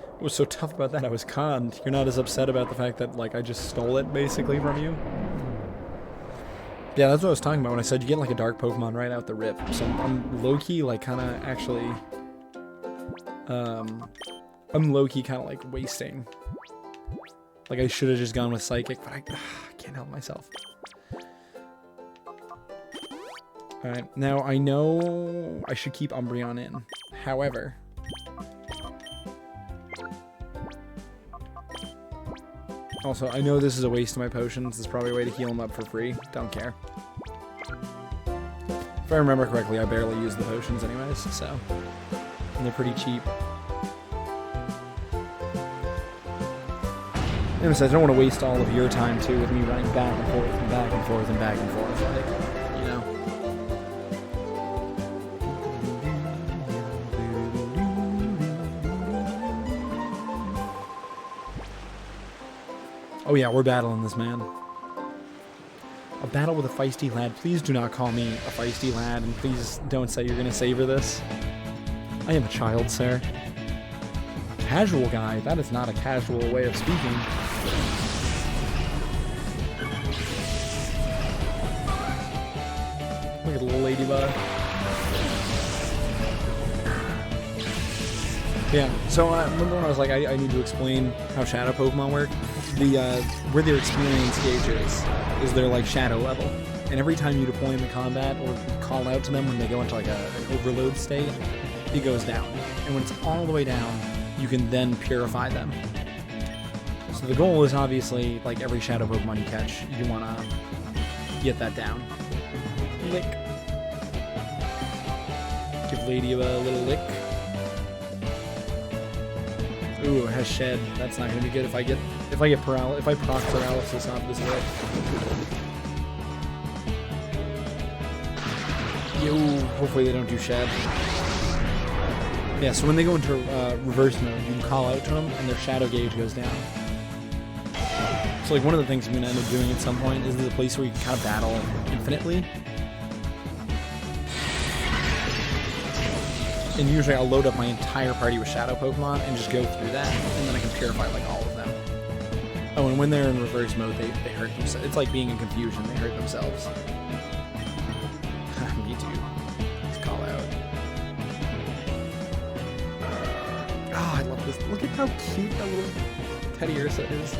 What was so tough about that? I was conned. You're not as upset about the fact that, like, I just stole it, basically, from you? Yeah, that's what I was talking about when I said you get, like, a dark Pokemon right out the rip. So I'm low-key, like, kind of actually... I'm low-key kind of, like, wasting. Like, I should have just gone with Psychic, but I can't help myself. Alright, now I know I should keep Umbreon in. However... Also, I know this is a waste of my potions. There's probably a way to heal him up for free. Don't care. If I remember correctly, I barely use the potions anyways, so... And they're pretty cheap. And besides, I don't want to waste all of your time, too, with me running back and forth and back and forth and back and forth. Like, you know. Oh yeah, we're battling this man. A battle with a feisty lad. Please do not call me a feisty lad, and please don't say you're gonna savor this. I am a child, sir. Casual guy. That is not a casual way of speaking. Look at the little ladybug. Yeah, so remember when I was like, I need to explain how shadow Pokemon work? Where their experience gauges is their, like, shadow level. And every time you deploy them in combat or call out to them when they go into, like, an overload state, it goes down. And when it's all the way down, you can then purify them. So the goal is obviously, like every shadow Pokemon you catch, you want to get that down. Lick. Give Lady a little lick. Ooh, it has Shed. That's not gonna be good if I proc paralysis off this lick. Yo, hopefully they don't do Shed. Yeah, so when they go into reverse mode, you can call out to them, and their shadow gauge goes down. So, like, one of the things I'm going to end up doing at some point is there's a place where you can kind of battle infinitely. And usually I'll load up my entire party with shadow Pokemon and just go through that, and then I can purify, like, all of them. Oh, and when they're in reverse mode, they hurt themselves. It's like being in confusion. They hurt themselves. Me too. Let's call out. Oh, I love this. Look at how cute that little Teddy Ursa is.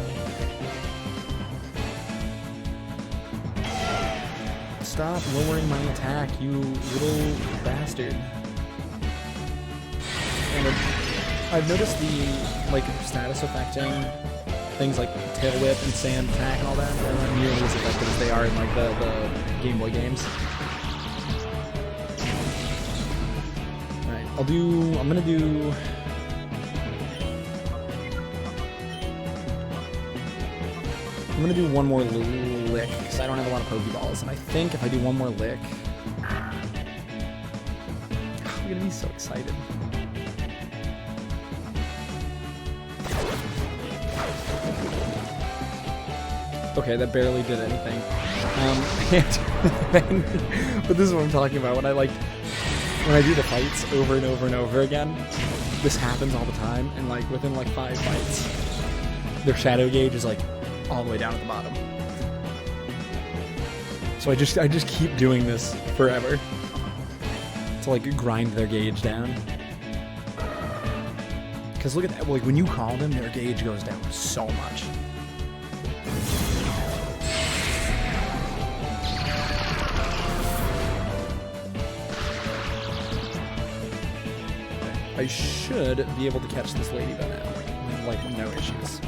Stop lowering my attack, you little bastard. And I've noticed the, like, status affecting things like Tail Whip and Sand Attack and all that. They're not nearly as effective as they are in, like, the Game Boy games. Alright, I'm gonna do... I'm gonna do one more lick, because I don't have a lot of Pokeballs, and I think if I do one more lick... I'm gonna be so excited. Okay, that barely did anything. But this is what I'm talking about. When I do the fights over and over and over again, this happens all the time, and like within like 5 fights, their shadow gauge is like all the way down at the bottom. So I just keep doing this forever to like grind their gauge down. Because look at that, like when you call them, their gauge goes down so much. I should be able to catch this lady by now with like no issues.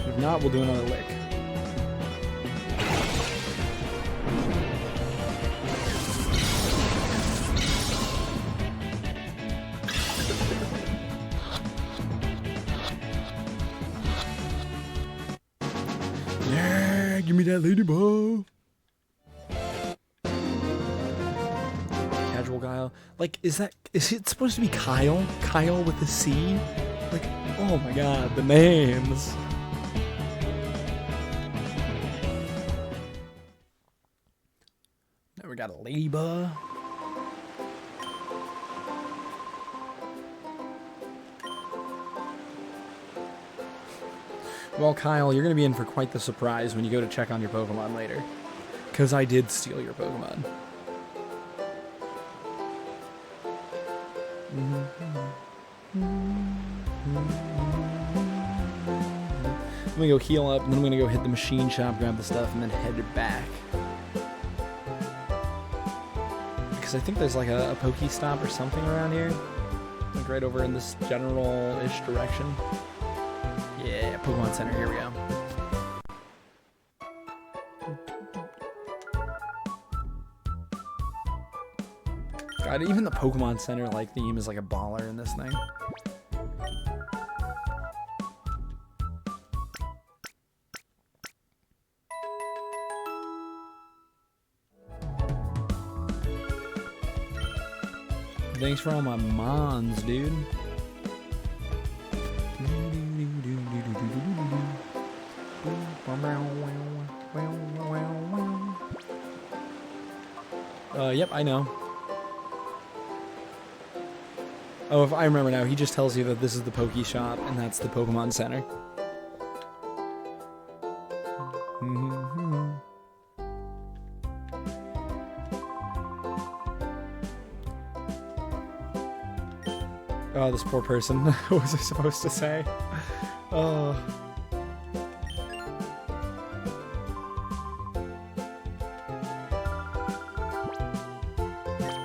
If not, we'll do another lick. Yeah, give me that ladybug. Casual Guile. Like, is it supposed to be Kyle? Kyle with a C? Like, oh my god, the names. Now we got a ladybug. Well, Kyle, you're going to be in for quite the surprise when you go to check on your Pokemon later. Because I did steal your Pokemon. I'm going to go heal up, and then I'm going to go hit the machine shop, grab the stuff, and then head back. Because I think there's like a Pokestop or something around here. Like right over in this general-ish direction. Yeah, Pokemon Center, here we go. God, even the Pokemon Center like theme is like a baller in this thing. Thanks for all my mons, dude. Yep, I know. Oh, if I remember now, he just tells you that this is the Poke Shop and that's the Pokemon Center. Oh, this poor person. What was I supposed to say? Oh.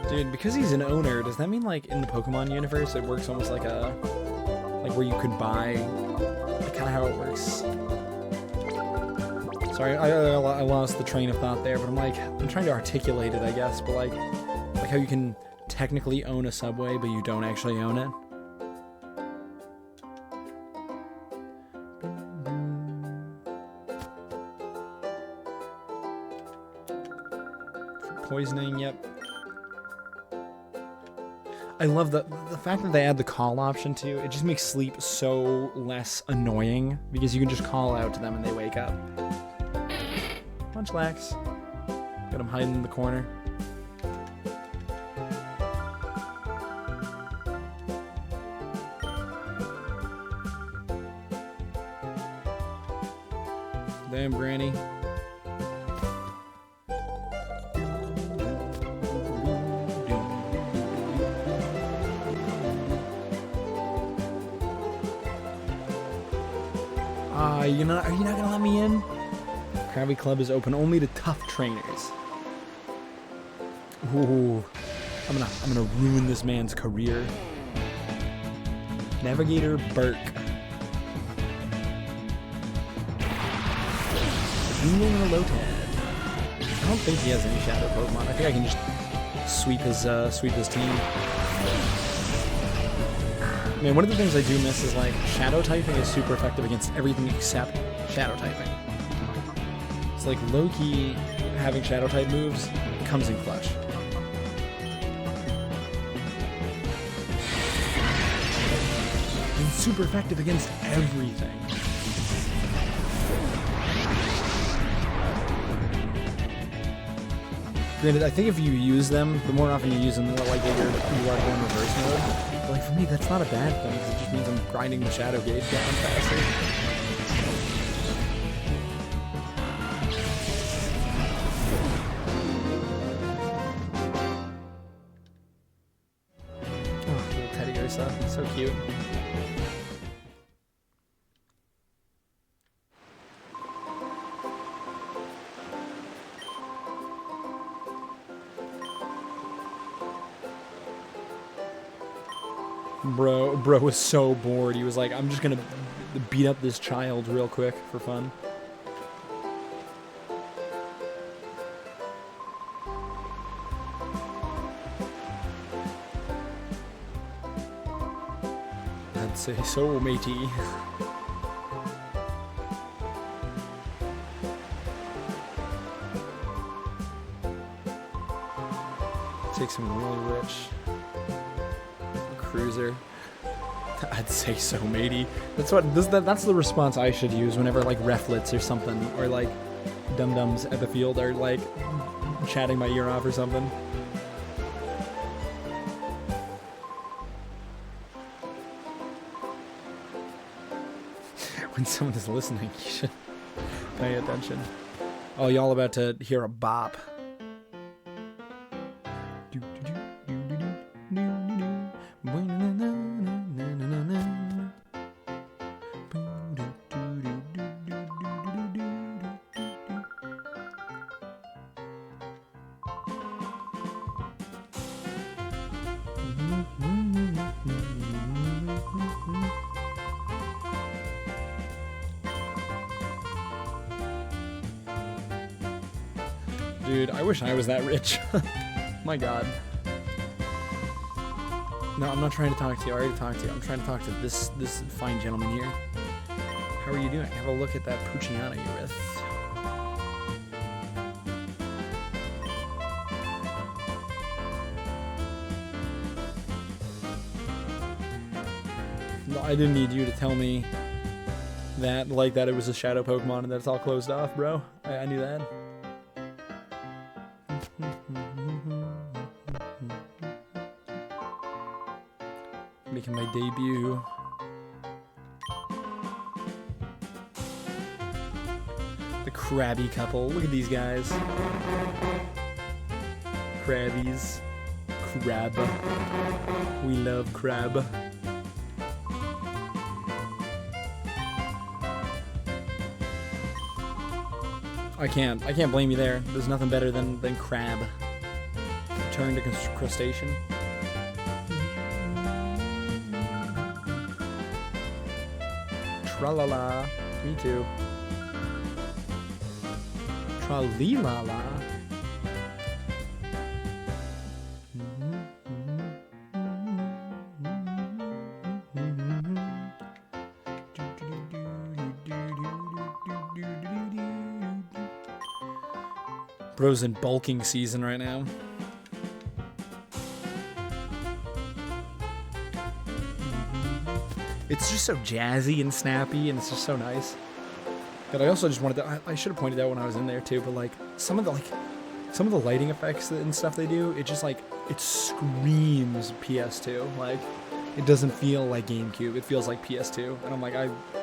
Dude, because he's an owner, does that mean like in the Pokemon universe it works almost like where you could buy, like kind of how it works? Sorry, I lost the train of thought there, but I'm trying to articulate it, I guess, but like how you can technically own a Subway, but you don't actually own it. Poisoning, yep. I love the fact that they add the call option too. It just makes sleep so less annoying because you can just call out to them and they wake up. Munchlax. Got him hiding in the corner. Damn, Granny. Are you not gonna let me in? Krabby Club is open only to tough trainers. Ooh, I'm gonna ruin this man's career. Navigator Burke. Healing Lotad. I don't think he has any shadow Pokemon. I think I can just sweep his team. Man, one of the things I do miss is like shadow typing is super effective against everything except shadow typing. It's like Loki having shadow type moves comes in clutch. super effective against everything. Granted, I think if you use them, the more often you use them, the more likely you are going reverse mode. But like for me, that's not a bad thing, because it just means I'm grinding the shadow gauge down faster. Oh, little Teddy Ursa, so cute. Bro was so bored. He was like, I'm just gonna beat up this child real quick for fun. I'd say so, matey. Take some really rich cruiser. I'd say so, matey. That's the response I should use whenever like reflets or something, or like dum-dums at the field are like chatting my ear off or something. When someone is listening, you should pay attention. Oh, y'all about to hear a bop. Dude, I wish I was that rich. My god. No, I'm not trying to talk to you. I already talked to you. I'm trying to talk to this fine gentleman here. How are you doing? Have a look at that Pucciana you're with. No, I didn't need you to tell me that, like, that it was a shadow Pokemon and that it's all closed off, bro. I knew that. Making my debut. The Krabby couple. Look at these guys. Krabbies. Crab. We love crab. I can't blame you there. There's nothing better than crab. Return to crustacean. Tra-la-la. Me too. Tra-lee-la-la. Bro's in bulking season right now. It's just so jazzy and snappy, and it's just so nice. But I also just wanted to, I should have pointed out when I was in there too, but like some of the lighting effects and stuff they do, it just like, it screams PS2. Like, it doesn't feel like GameCube, it feels like PS2. And I'm like,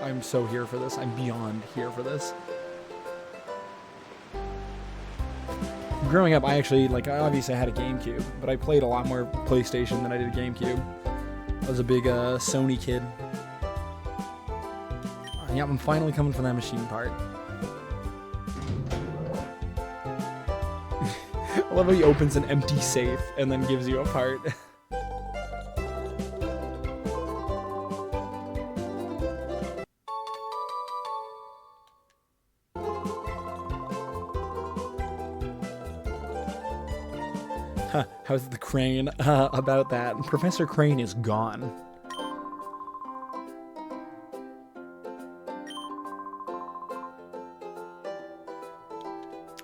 I'm so here for this. I'm beyond here for this. Growing up, I actually, like, obviously I had a GameCube, but I played a lot more PlayStation than I did GameCube. I was a big Sony kid. Yeah, I'm finally coming for that machine part. I love how he opens an empty safe and then gives you a part. How's the Crane about that? Professor Crane is gone.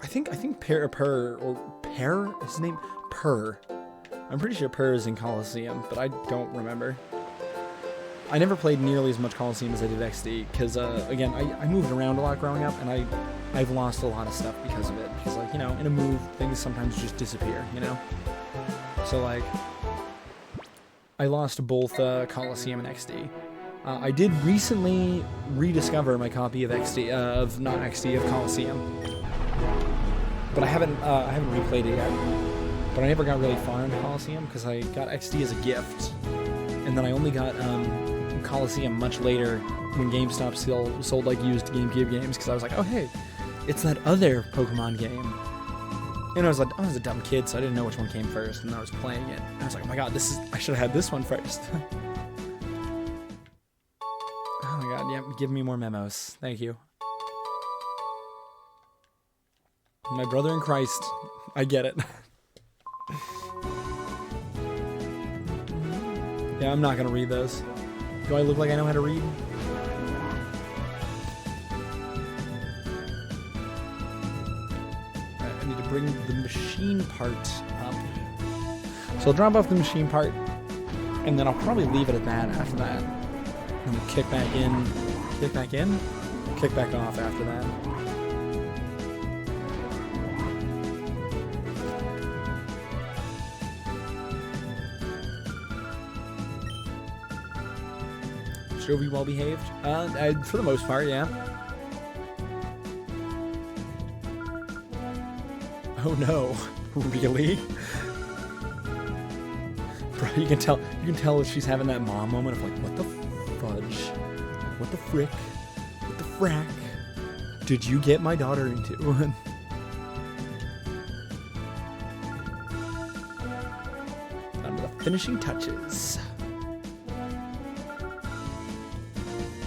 I think Per is his name? Per. I'm pretty sure Per is in Coliseum, but I don't remember. I never played nearly as much Coliseum as I did XD, because, again, I moved around a lot growing up, and I've lost a lot of stuff because of it. Because, like, you know, in a move, things sometimes just disappear, you know? So, like, I lost both Coliseum and XD. I did recently rediscover my copy of XD, not XD, of Coliseum. But I haven't replayed it yet. But I never got really far into Coliseum, because I got XD as a gift. And then I only got Coliseum much later when GameStop still sold like used GameCube games, because I was like, oh hey, it's that other Pokemon game. And I was a dumb kid, so I didn't know which one came first, and I was playing it. And I was like, oh my god, I should have had this one first. Oh my god, yeah, give me more memos. Thank you. My brother in Christ. I get it. Yeah, I'm not gonna read those. Do I look like I know how to read? I need to bring the machine part up. So I'll drop off the machine part, and then I'll probably leave it at that after that. And we'll kick back in, kick back off after that. Jovi well behaved? For the most part, yeah. Oh no, really? Bro, you can tell she's having that mom moment of like, what the fudge? What the frick? What the frack did you get my daughter into? Under the finishing touches.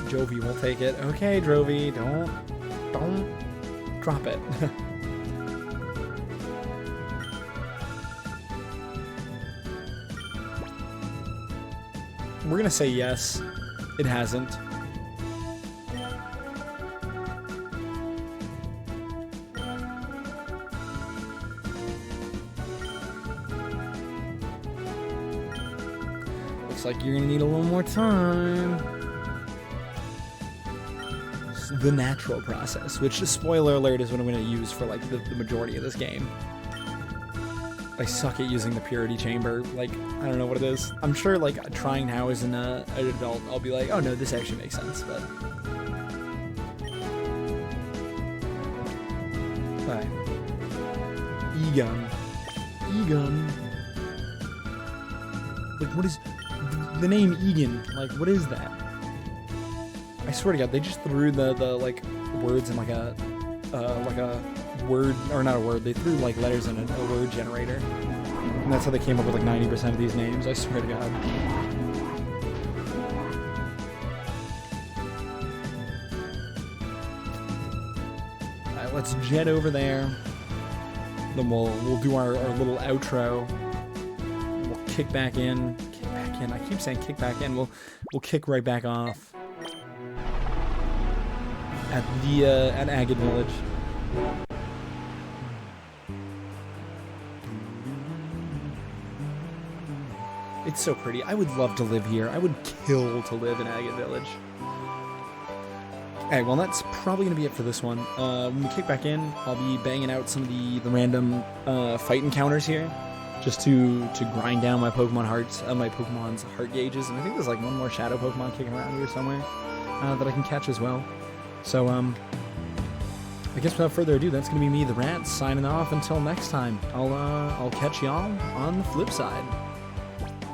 Jovi will take it. Okay, Jovi, don't drop it. We're gonna say yes. It hasn't. Looks like you're gonna need a little more time. The natural process, which, spoiler alert, is what I'm going to use for like the majority of this game. I suck at using the purity chamber. Like, I don't know what it is. I'm sure like trying now as an adult, I'll be like, oh no, this actually makes sense. But bye. Egon. Like, what is the name Egan? Like, what is that? I swear to God, they just threw the like words in like a word, or not a word. They threw like letters in a word generator, and that's how they came up with like 90% of these names. I swear to God. All right, let's jet over there. Then we'll do our little outro. We'll kick back in. I keep saying kick back in. We'll kick right back off. At Agate Village. It's so pretty. I would love to live here. I would kill to live in Agate Village. Alright, well that's probably going to be it for this one. When we kick back in, I'll be banging out some of the random fight encounters here. Just to grind down my Pokemon hearts, my Pokemon's heart gauges. And I think there's like one more Shadow Pokemon kicking around here somewhere that I can catch as well. So, I guess without further ado, that's going to be me, the Rat, signing off. Until next time, I'll catch y'all on the flip side.